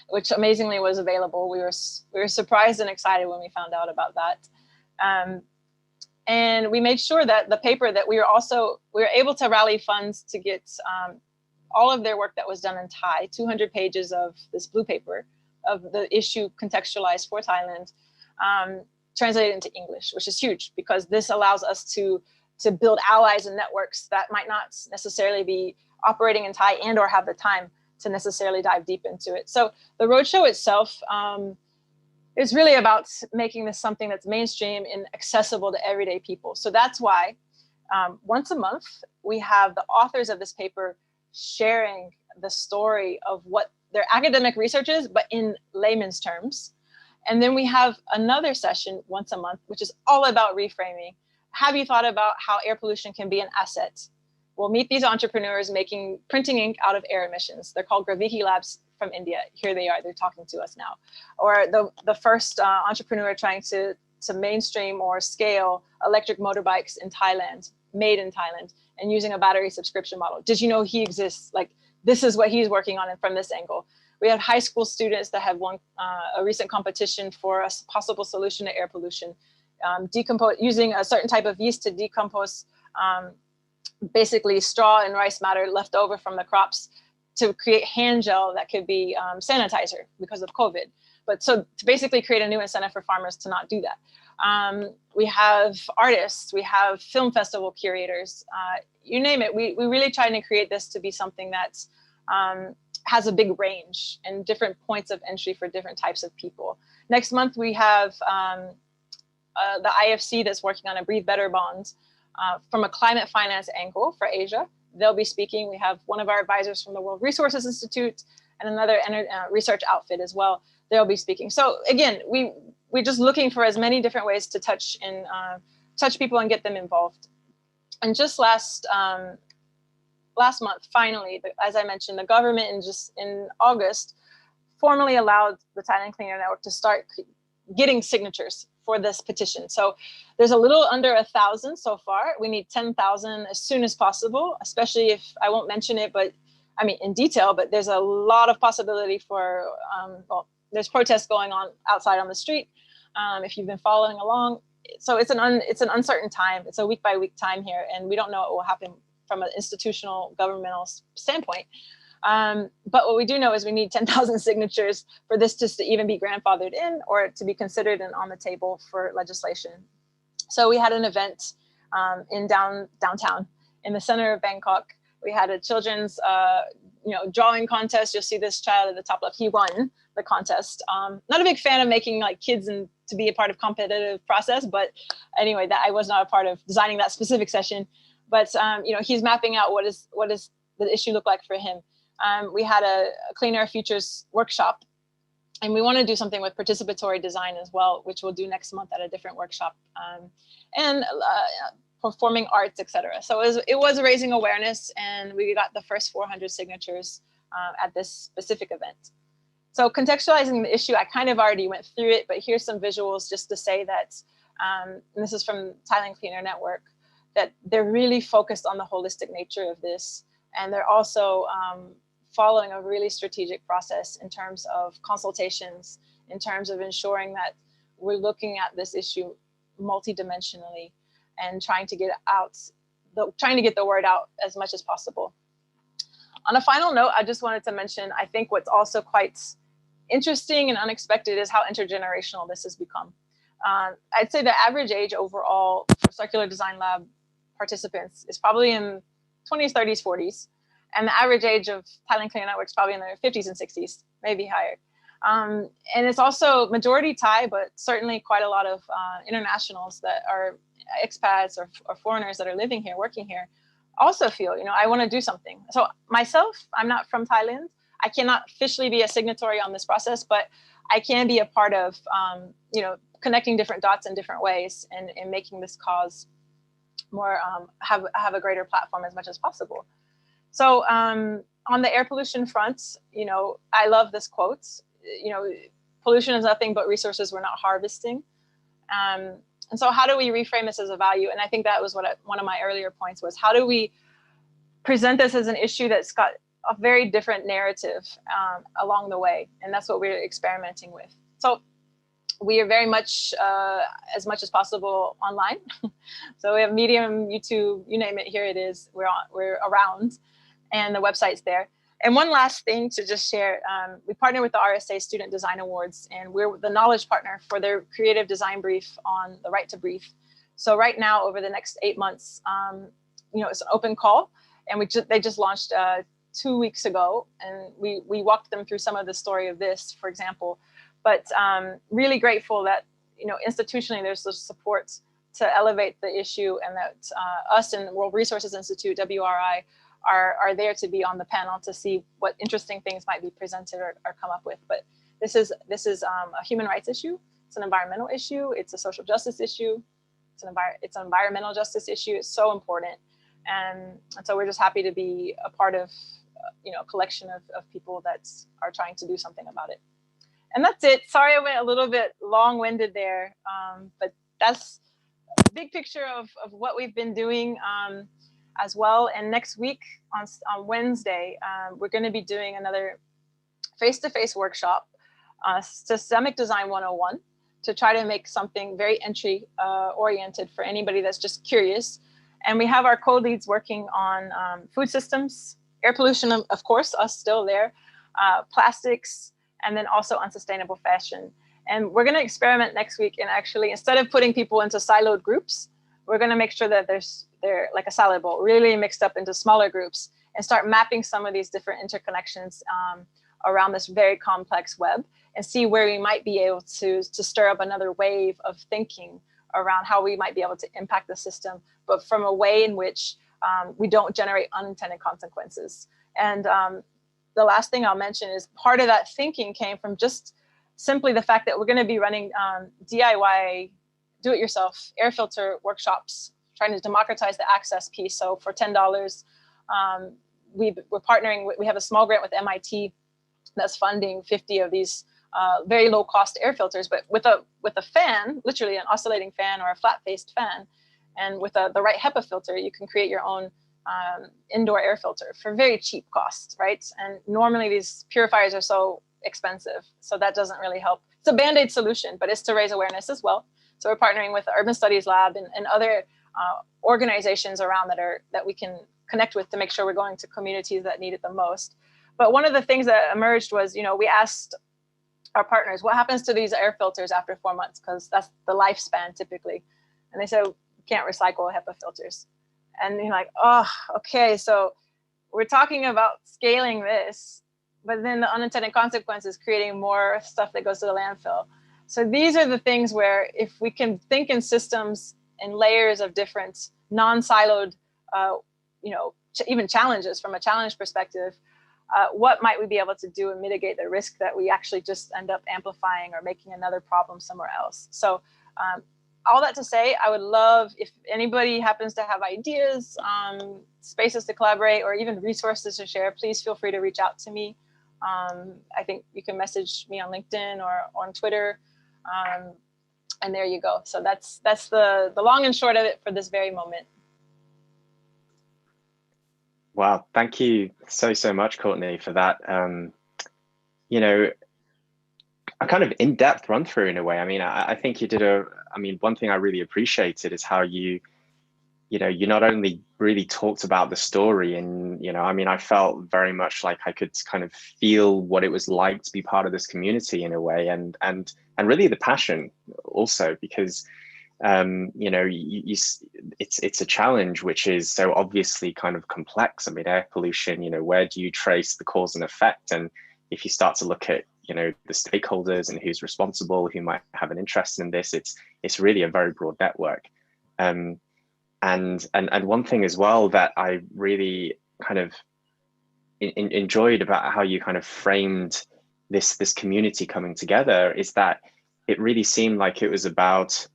which amazingly was available. We were surprised and excited when we found out about that. And we made sure that the paper that we were able to rally funds to get all of their work that was done in Thai, 200 pages of this blue paper of the issue contextualized for Thailand, translated into English, which is huge because this allows us to build allies and networks that might not necessarily be operating in Thai and or have the time to necessarily dive deep into it. So the roadshow itself is really about making this something that's mainstream and accessible to everyday people. So that's why once a month, we have the authors of this paper sharing the story of what their academic research is, but in layman's terms. And then we have another session once a month, which is all about reframing. Have you thought about how air pollution can be an asset? We'll meet these entrepreneurs printing ink out of air emissions. They're called Graviki Labs from India. Here they are, they're talking to us now. Or the first entrepreneur trying to mainstream or scale electric motorbikes in Thailand, made in Thailand, and using a battery subscription model. Did you know he exists? Like, this is what he's working on from this angle. We have high school students that have won a recent competition for a possible solution to air pollution, using a certain type of yeast to decompose basically straw and rice matter left over from the crops to create hand gel that could be sanitizer because of COVID. But so to basically create a new incentive for farmers to not do that. We have artists, we have film festival curators, you name it. We really try to create this to be something that has a big range and different points of entry for different types of people. Next month, we have the IFC that's working on a Breathe Better bond from a climate finance angle for Asia. They'll be speaking. We have one of our advisors from the World Resources Institute and another research outfit as well. They'll be speaking. So again, we're just looking for as many different ways to touch people and get them involved. And just last month, finally, as I mentioned, the government in August formally allowed the Thailand Clean Air Network to start getting signatures for this petition. So there's a little under 1,000 so far. We need 10,000 as soon as possible, especially if I won't mention it, but I mean in detail, but there's a lot of possibility for, there's protests going on outside on the street. If you've been following along. So it's an uncertain time. It's a week by week time here, and we don't know what will happen from an institutional governmental standpoint. But what we do know is we need 10,000 signatures for this to even be grandfathered in or to be considered and on the table for legislation. So we had an event in downtown in the center of Bangkok. We had a children's drawing contest. You'll see this child at the top left. He won the contest. Not a big fan of making like kids and to be a part of competitive process, but anyway, that I was not a part of designing that specific session. But he's mapping out what does the issue look like for him. We had a Clean Air Futures workshop, and we want to do something with participatory design as well, which we'll do next month at a different workshop, and performing arts, etc. So it was raising awareness, and we got the first 400 signatures at this specific event. So contextualizing the issue, I kind of already went through it, but here's some visuals just to say that, and this is from Thailand Clean Air Network, that they're really focused on the holistic nature of this. And they're also following a really strategic process in terms of consultations, in terms of ensuring that we're looking at this issue multidimensionally and trying to get the word out as much as possible. On a final note, I just wanted to mention, I think what's also quite interesting and unexpected is how intergenerational this has become. I'd say the average age overall for Circular Design Lab participants is probably in 20s, 30s, 40s. And the average age of Thailand Clean Network is probably in their 50s and 60s, maybe higher. And it's also majority Thai, but certainly quite a lot of internationals that are expats or foreigners that are living here, working here, also feel, I want to do something. So myself, I'm not from Thailand. I cannot officially be a signatory on this process, but I can be a part of, connecting different dots in different ways and making this cause more, have a greater platform as much as possible. So on the air pollution front, I love this quote, pollution is nothing but resources we're not harvesting. And so how do we reframe this as a value? And I think that was one of my earlier points was, how do we present this as an issue that's got a very different narrative along the way? And that's what we're experimenting with. So we are very much, as much as possible, online. So we have Medium, YouTube, you name it, here it is. We're around, and the website's there. And one last thing to just share, we partner with the RSA Student Design Awards, and we're the knowledge partner for their creative design brief on the right to brief. So right now, over the next 8 months, it's an open call, and they just launched 2 weeks ago, and we walked them through some of the story of this, for example. But really grateful that institutionally there's the support to elevate the issue, and that us and World Resources Institute, WRI, are there to be on the panel to see what interesting things might be presented or come up with. But this is a human rights issue. It's an environmental issue. It's a social justice issue. It's an environmental justice issue. It's so important, and so we're just happy to be a part of a collection of people that are trying to do something about it. And that's it. Sorry, I went a little bit long-winded there, but that's a big picture of what we've been doing as well. And next week on Wednesday, we're going to be doing another face-to-face workshop, Systemic Design 101, to try to make something very entry-oriented for anybody that's just curious. And we have our co-leads working on food systems, air pollution, of course, us still there, plastics, and then also unsustainable fashion. And we're going to experiment next week, and actually, instead of putting people into siloed groups, we're going to make sure that they're like a salad bowl, really mixed up into smaller groups, and start mapping some of these different interconnections around this very complex web, and see where we might be able to stir up another wave of thinking around how we might be able to impact the system, but from a way in which we don't generate unintended consequences. And the last thing I'll mention is part of that thinking came from just simply the fact that we're going to be running DIY, do-it-yourself air filter workshops, trying to democratize the access piece. So for $10, we're partnering we have a small grant with MIT that's funding 50 of these very low-cost air filters, but with a fan, literally an oscillating fan or a flat-faced fan, and with the right HEPA filter, you can create your own indoor air filter for very cheap costs, right? And normally these purifiers are so expensive, so that doesn't really help. It's a Band-Aid solution, but it's to raise awareness as well. So we're partnering with the Urban Studies Lab and other organizations around that we can connect with to make sure we're going to communities that need it the most. But one of the things that emerged was, we asked our partners, what happens to these air filters after 4 months? Because that's the lifespan typically. And they said, we can't recycle HEPA filters. And you're like, oh, okay, so we're talking about scaling this, but then the unintended consequences creating more stuff that goes to the landfill. So these are the things where if we can think in systems and layers of different non-siloed, even challenges from a challenge perspective, what might we be able to do and mitigate the risk that we actually just end up amplifying or making another problem somewhere else? So all that to say, I would love if anybody happens to have ideas, spaces to collaborate, or even resources to share, please feel free to reach out to me. I think you can message me on LinkedIn or on Twitter. And there you go. So that's the long and short of it for this very moment. Wow, thank you so much, Courtney, for that. a kind of in-depth run through in a way. I mean, I think you did I mean, one thing I really appreciated is how you not only really talked about the story and, I mean, I felt very much like I could kind of feel what it was like to be part of this community in a way, and really the passion also, because it's a challenge which is so obviously kind of complex. I mean, air pollution, where do you trace the cause and effect? And if you start to look at, the stakeholders and who's responsible, who might have an interest in this, it's really a very broad network. And one thing as well that I really kind of enjoyed about how you kind of framed this community coming together is that it really seemed like it was about,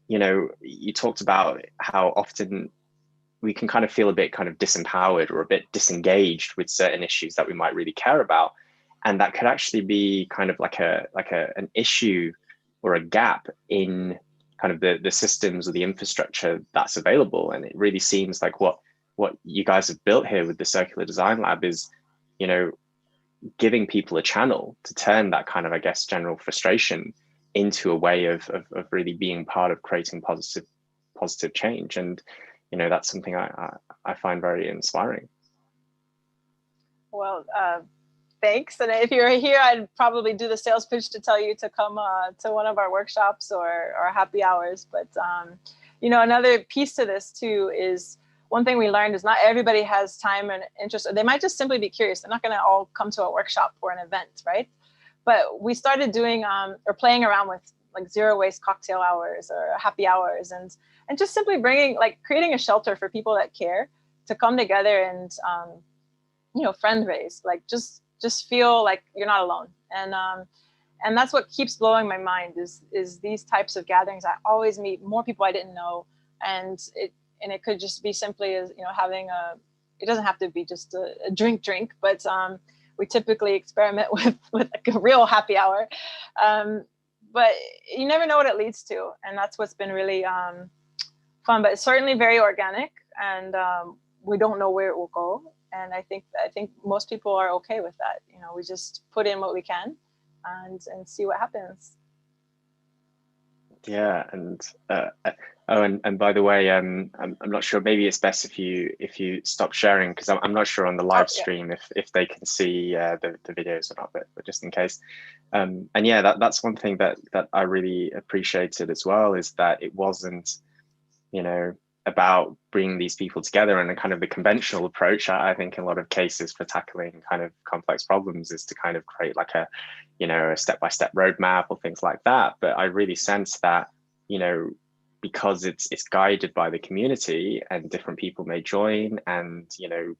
you talked about how often we can kind of feel a bit kind of disempowered or a bit disengaged with certain issues that we might really care about, and that could actually be kind of like an issue or a gap in kind of the systems or the infrastructure that's available. And it really seems like what you guys have built here with the Circular Design Lab is, giving people a channel to turn that kind of, I guess, general frustration into a way of really being part of creating positive change. And, that's something I find very inspiring. Well, thanks. And if you're here, I'd probably do the sales pitch to tell you to come to one of our workshops or happy hours. But, another piece to this too is one thing we learned is not everybody has time and interest, or they might just simply be curious. They're not going to all come to a workshop or an event, right? But we started doing or playing around with like zero waste cocktail hours or happy hours, and just simply creating a shelter for people that care to come together and, friend raise, like just feel like you're not alone. And that's what keeps blowing my mind is these types of gatherings. I always meet more people I didn't know. And it could just be simply as, having it doesn't have to be just a drink, but we typically experiment with like a real happy hour. But you never know what it leads to. And that's what's been really fun, but it's certainly very organic, and we don't know where it will go. And I think most people are okay with that. We just put in what we can and see what happens. Yeah, and and by the way, I'm not sure. Maybe it's best if you stop sharing, because I'm not sure on the live stream if they can see the videos or not. But just in case, and yeah, that's one thing that I really appreciated as well, is that it wasn't, about bringing these people together. And a kind of the conventional approach, I think in a lot of cases for tackling kind of complex problems, is to kind of create like a step-by-step roadmap or things like that. But I really sense that, because it's guided by the community and different people may join, and,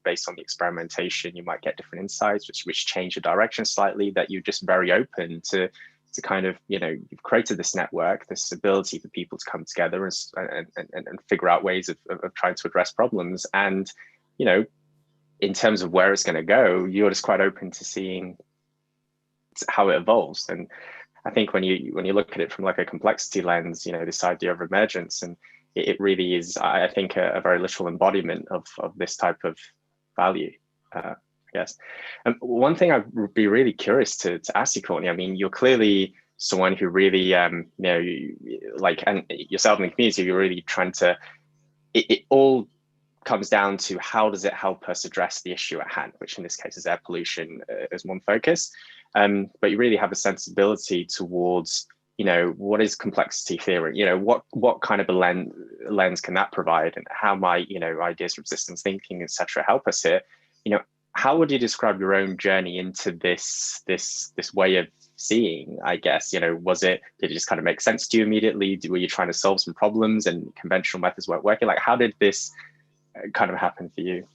based on the experimentation, you might get different insights, which change the direction slightly, that you're just very open to kind of, you've created this network, this ability for people to come together and figure out ways of trying to address problems. And, in terms of where it's going to go, you're just quite open to seeing how it evolves. And I think when you look at it from like a complexity lens, this idea of emergence, and it really is, I think, a very literal embodiment of this type of value. Yes. One thing I would be really curious to ask you, Courtney, I mean, you're clearly someone who really, and yourself in the community, you're really trying to, it all comes down to how does it help us address the issue at hand, which in this case is air pollution as one focus. But you really have a sensibility towards, what is complexity theory? What kind of a lens can that provide, and how might, ideas from systems thinking, etc., help us here? How would you describe your own journey into this way of seeing, I guess? Did it just kind of make sense to you immediately? Were you trying to solve some problems and conventional methods weren't working? Like, how did this kind of happen for you?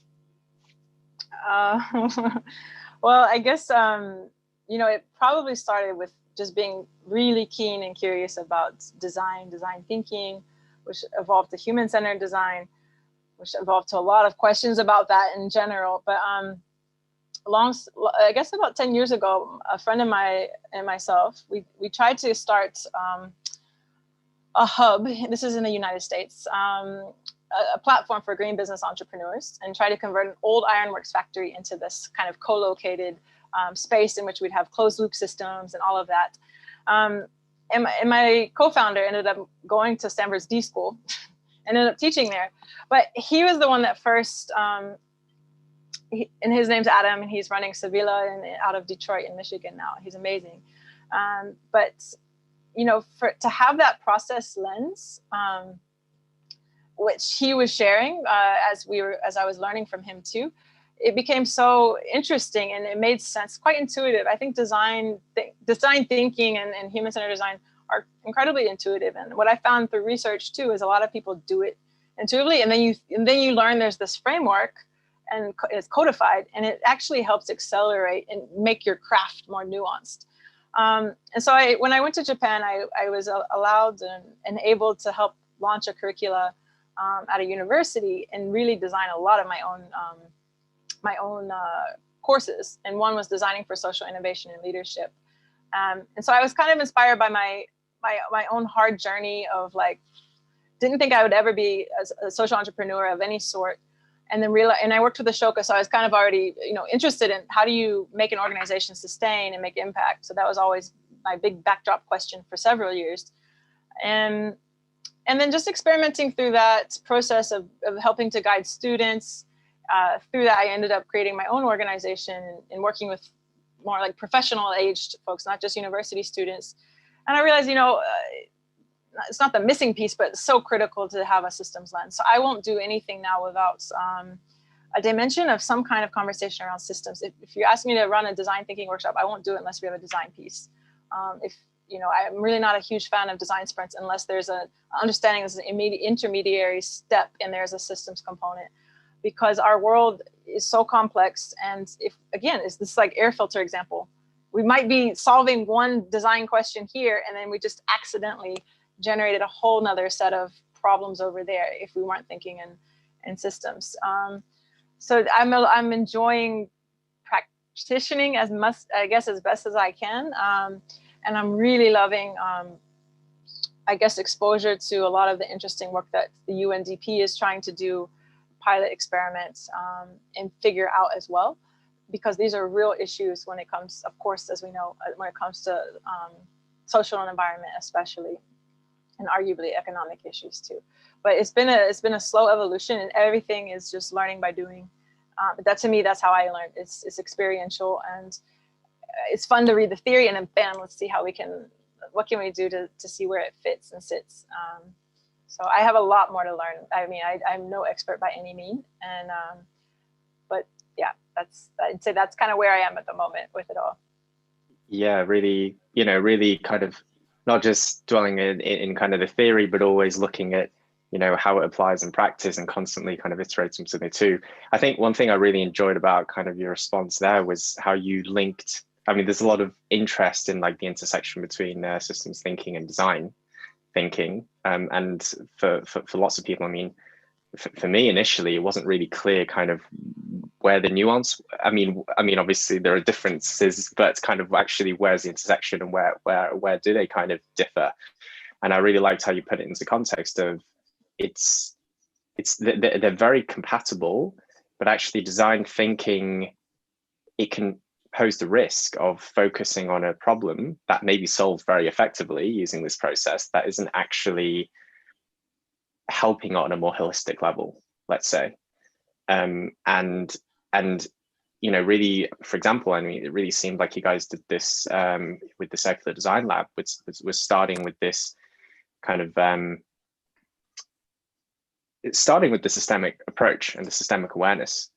Well, I guess, it probably started with just being really keen and curious about design thinking, which evolved to human-centered design, which evolved to a lot of questions about that in general. But I guess about 10 years ago, a friend of mine and myself, we tried to start a hub. This is in the United States, a platform for green business entrepreneurs, and try to convert an old ironworks factory into this kind of co-located space in which we'd have closed loop systems and all of that. And my co-founder ended up going to Stanford's D School, ended up teaching there. But he was the one that first, and his name's Adam, and he's running Savila out of Detroit in Michigan now. He's amazing. But to have that process lens, which he was sharing as I was learning from him too, it became so interesting and it made sense, quite intuitive. I think design thinking and human-centered design are incredibly intuitive. And what I found through research too is a lot of people do it intuitively, and then you learn there's this framework and it's codified, and it actually helps accelerate and make your craft more nuanced. And so when I went to Japan, I was allowed and able to help launch a curricula at a university and really design a lot of my own courses. And one was designing for social innovation and leadership. And so I was kind of inspired by my own hard journey of didn't think I would ever be a social entrepreneur of any sort. And then and I worked with Ashoka, so I was kind of already, interested in how do you make an organization sustain and make impact. So that was always my big backdrop question for several years. And then just experimenting through that process of helping to guide students. Through that, I ended up creating my own organization and working with more like professional aged folks, not just university students. And I realized, it's not the missing piece, but it's so critical to have a systems lens. So I won't do anything now without a dimension of some kind of conversation around systems. If you ask me to run a design thinking workshop, I won't do it unless we have a design piece. I'm really not a huge fan of design sprints unless there's an understanding there's an immediate intermediary step and there's a systems component, because our world is so complex. And it's this like air filter example. We might be solving one design question here, and then we just accidentally generated a whole nother set of problems over there if we weren't thinking in systems. So I'm enjoying practicing as best as I can. And I'm really loving, exposure to a lot of the interesting work that the UNDP is trying to do, pilot experiments, and figure out as well, because these are real issues when it comes, of course, as we know, when it comes to social and environment, especially, and arguably economic issues too. But it's been a slow evolution, and everything is just learning by doing. But to me, that's how I learned. It's experiential, and it's fun to read the theory, and then bam, let's see what can we do to see where it fits and sits. So I have a lot more to learn. I mean, I'm no expert by any means, and but yeah, I'd say that's kind of where I am at the moment with it all. Yeah, really, really kind of not just dwelling in kind of the theory, but always looking at, how it applies in practice and constantly kind of iterating something too. I think one thing I really enjoyed about kind of your response there was how you linked, I mean, there's a lot of interest in like the intersection between systems thinking and design thinking. And for lots of people, I mean, for me initially, it wasn't really clear kind of where the nuance, I mean, obviously there are differences, but kind of actually where's the intersection and where do they kind of differ? And I really liked how you put it into context of they're very compatible, but actually design thinking, it can pose the risk of focusing on a problem that may be solved very effectively using this process that isn't actually helping on a more holistic level, let's say. And really, for example, I mean, it really seemed like you guys did this with the Circular Design Lab, which was starting with this kind of starting with the systemic approach and the systemic awareness,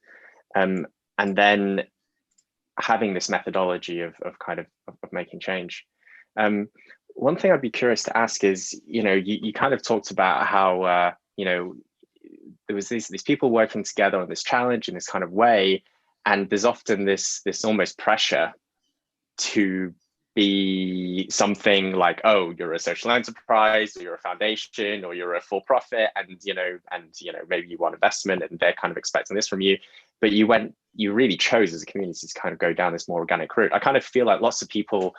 and then having this methodology of making change. One thing I'd be curious to ask is, you kind of talked about how there was these people working together on this challenge in this kind of way, and there's often this almost pressure to be something like, oh, you're a social enterprise, or you're a foundation, or you're a for-profit, and maybe you want investment, and they're kind of expecting this from you. But you really chose as a community to kind of go down this more organic route. I kind of feel like lots of people,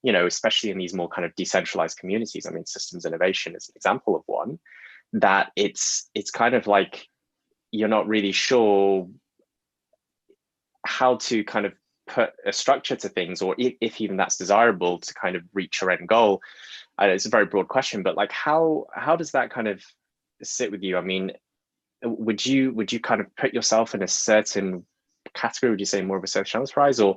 especially in these more kind of decentralized communities, I mean, systems innovation is an example of one, that it's kind of like you're not really sure how to kind of put a structure to things, or if even that's desirable to kind of reach your end goal? It's a very broad question, but like how does that kind of sit with you? I mean, would you kind of put yourself in a certain category? Would you say more of a social enterprise, or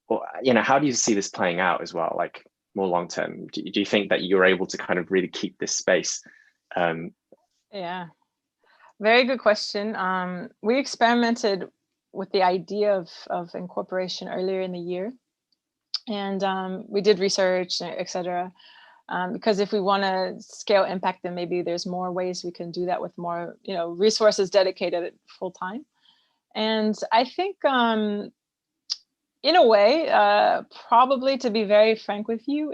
how do you see this playing out as well, like more long term? Do you think that you're able to kind of really keep this space? Yeah, very good question. We experimented with the idea of incorporation earlier in the year, and we did research, etc. Because if we want to scale impact, then maybe there's more ways we can do that with more, resources dedicated full time. And I think, in a way, probably, to be very frank with you,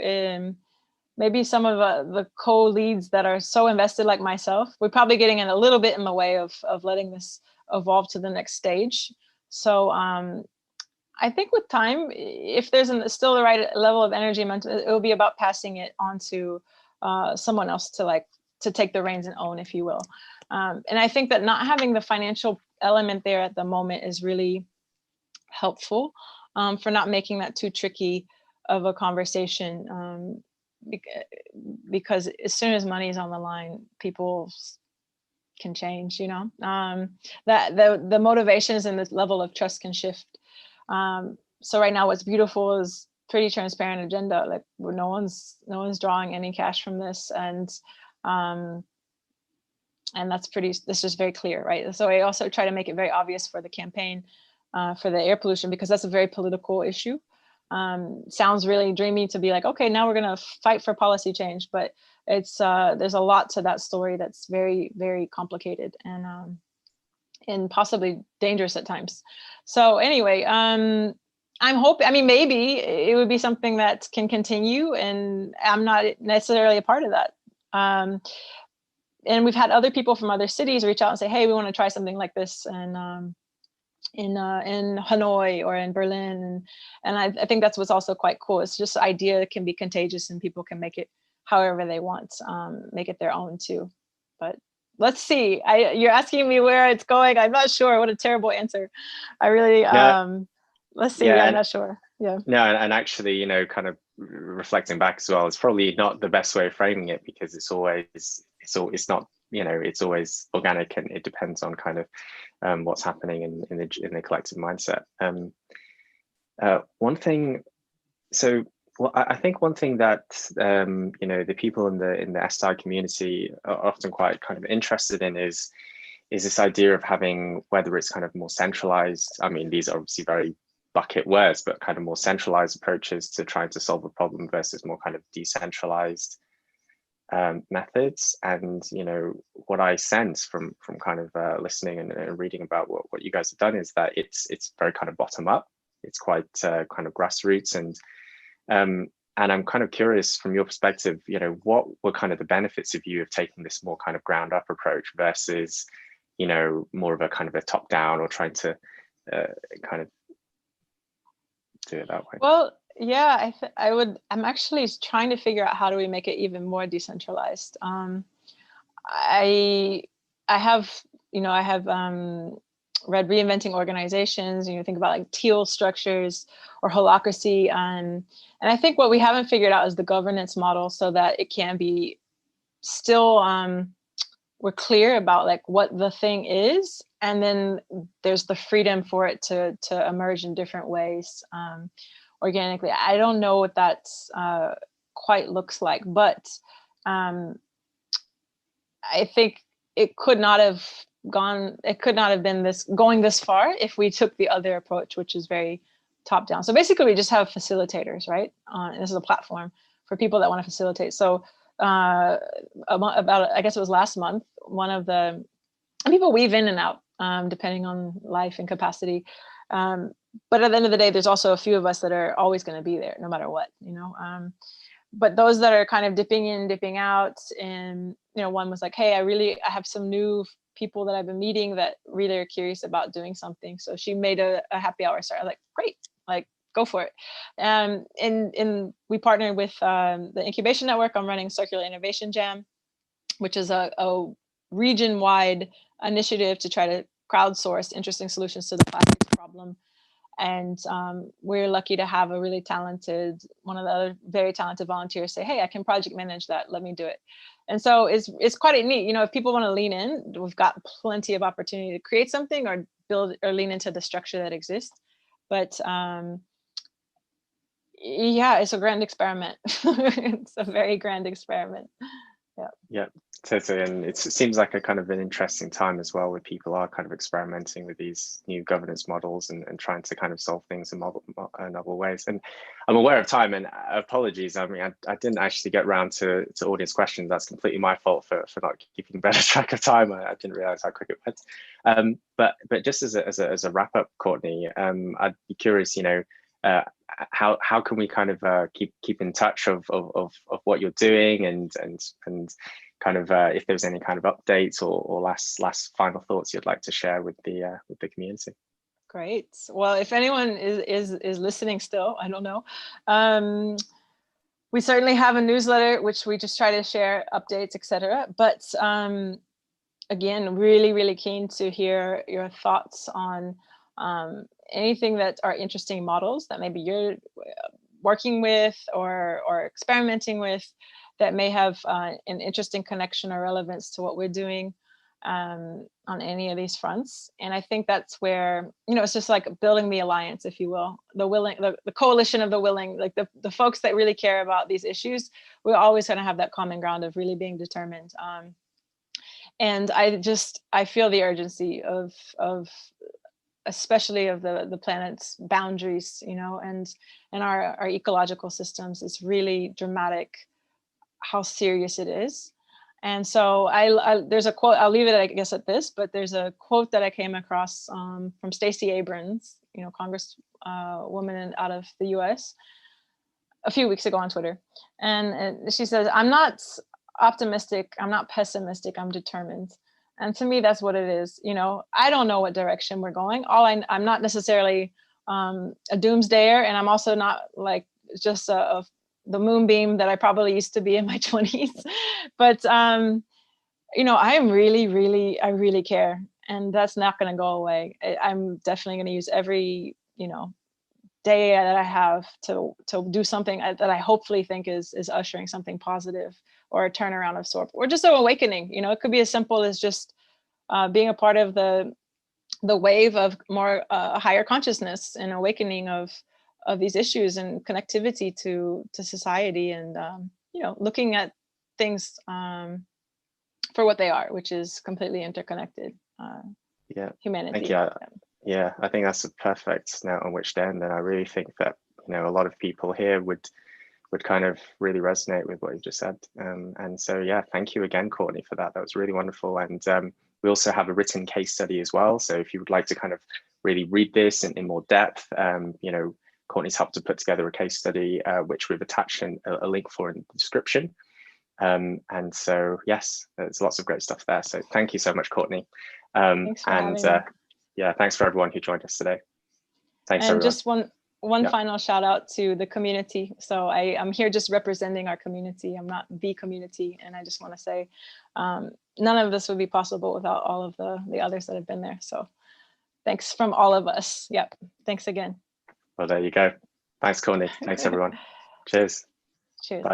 maybe some of the co-leads that are so invested like myself, we're probably getting in a little bit in the way of letting this evolve to the next stage. So I think with time, if there's still the right level of energy, it will be about passing it on to someone else to take the reins and own, if you will. And I think that not having the financial element there at the moment is really helpful for not making that too tricky of a conversation. Because as soon as money is on the line, people can change, that the motivations and the level of trust can shift. So right now what's beautiful is pretty transparent agenda. Like no one's drawing any cash from this. And that's just very clear, right? So I also try to make it very obvious for the campaign, for the air pollution, because that's a very political issue. Sounds really dreamy to be like, okay, now we're going to fight for policy change, but it's there's a lot to that story that's very, very complicated and possibly dangerous at times. So anyway, I'm hoping, maybe it would be something that can continue, and I'm not necessarily a part of that. And we've had other people from other cities reach out and say, hey, we want to try something like this. And in Hanoi or in Berlin, and I think that's what's also quite cool. It's just idea can be contagious, and people can make it however they want, make it their own too. But let's see. You're asking me where it's going. I'm not sure. What a terrible answer. I really let's see. Yeah, I'm not sure. Yeah. No, and actually, kind of reflecting back as well, it's probably not the best way of framing it, because it's not, it's always organic, and it depends on kind of what's happening in the collective mindset. One thing, I think one thing that the people in the SI community are often quite kind of interested in is this idea of having, whether it's kind of more centralized. I mean, these are obviously very bucket words, but kind of more centralized approaches to trying to solve a problem versus more kind of decentralized methods. And what I sense from kind of listening and reading about what you guys have done is that it's very kind of bottom up. It's quite kind of grassroots, and I'm kind of curious from your perspective, what were kind of the benefits of you of taking this more kind of ground up approach versus more of a kind of a top down, or trying to kind of do it that way? Well, yeah, I'm actually trying to figure out how do we make it even more decentralized. I have read Reinventing Organizations, and you think about like teal structures or holacracy. And I think what we haven't figured out is the governance model, so that it can be still, we're clear about like what the thing is, and then there's the freedom for it to emerge in different ways. Organically. I don't know what that quite looks like, but I think it could not have been going this far if we took the other approach, which is very top down. So basically we just have facilitators, right? And this is a platform for people that want to facilitate. So about, I guess it was last month, one of the people weave in and out, depending on life and capacity. But at the end of the day, there's also a few of us that are always going to be there no matter what, but those that are kind of dipping in, dipping out. And, one was like, hey, I have some new people that I've been meeting that really are curious about doing something. So she made a happy hour start. I was like, great, like go for it. And we partnered with the Incubation Network. I'm running Circular Innovation Jam, which is a region-wide initiative to try to crowdsource interesting solutions to the plastics problem. And we're lucky to have a really talented, one of the other very talented volunteers say, hey, I can project manage that, let me do it. And so it's quite neat. You know, if people want to lean in, we've got plenty of opportunity to create something or build or lean into the structure that exists. But yeah, it's a grand experiment. It's a very grand experiment. Yeah, totally. And it seems like a kind of an interesting time as well, where people are kind of experimenting with these new governance models and trying to kind of solve things in novel ways. And I'm aware of time, and apologies. I mean, I didn't actually get around to audience questions. That's completely my fault for not keeping better track of time. I didn't realize how quick it went. But just as a wrap up, Courtney, I'd be curious, you know, how can we kind of keep in touch of what you're doing and kind of if there's any kind of updates or last final thoughts you'd like to share with the community. Great. Well, if anyone is listening still, I don't know. We certainly have a newsletter which we just try to share updates, etc. But again, really keen to hear your thoughts on anything that are interesting models that maybe you're working with or experimenting with that may have an interesting connection or relevance to what we're doing on any of these fronts. And I think that's where, you know, it's just like building the alliance, if you will, the coalition of the willing, like the folks that really care about these issues. We're always going to have that common ground of really being determined. And I feel the urgency of especially of the planet's boundaries, you know, and our ecological systems. It's really dramatic how serious it is. And so there's a quote, I'll leave it, I guess, at this, but there's a quote that I came across from Stacey Abrams, you know, Congresswoman out of the US, a few weeks ago on Twitter. And she says, I'm not optimistic, I'm not pessimistic, I'm determined. And to me, that's what it is. You know, I don't know what direction we're going. I'm not necessarily a doomsdayer, and I'm also not like just the moonbeam that I probably used to be in my 20s. But you know, I really care, and that's not going to go away. I'm definitely going to use every, you know, day that I have to do something that I hopefully think is ushering something positive, or a turnaround of sort, or just an awakening. You know, it could be as simple as just being a part of the wave of more higher consciousness and awakening of these issues and connectivity to society, and you know, looking at things for what they are, which is completely interconnected. Yeah, humanity. thank you. Yeah, I think that's a perfect note on which to end. And I really think that, you know, a lot of people here would kind of really resonate with what you just said. And so, yeah, thank you again, Courtney, for that. That was really wonderful. And we also have a written case study as well. So if you would like to kind of really read this in more depth, you know, Courtney's helped to put together a case study, which we've attached a link for in the description. And so, yes, there's lots of great stuff there. So thank you so much, Courtney. Thanks for having me. Yeah, thanks for everyone who joined us today. Thanks, and everyone. Just one final shout out to the community. So I'm here just representing our community. I'm not the community. And I just want to say, none of this would be possible without all of the others that have been there. So thanks from all of us. Yep. Thanks again. Well, there you go. Thanks, Courtney. Thanks, everyone. Cheers. Cheers. Bye.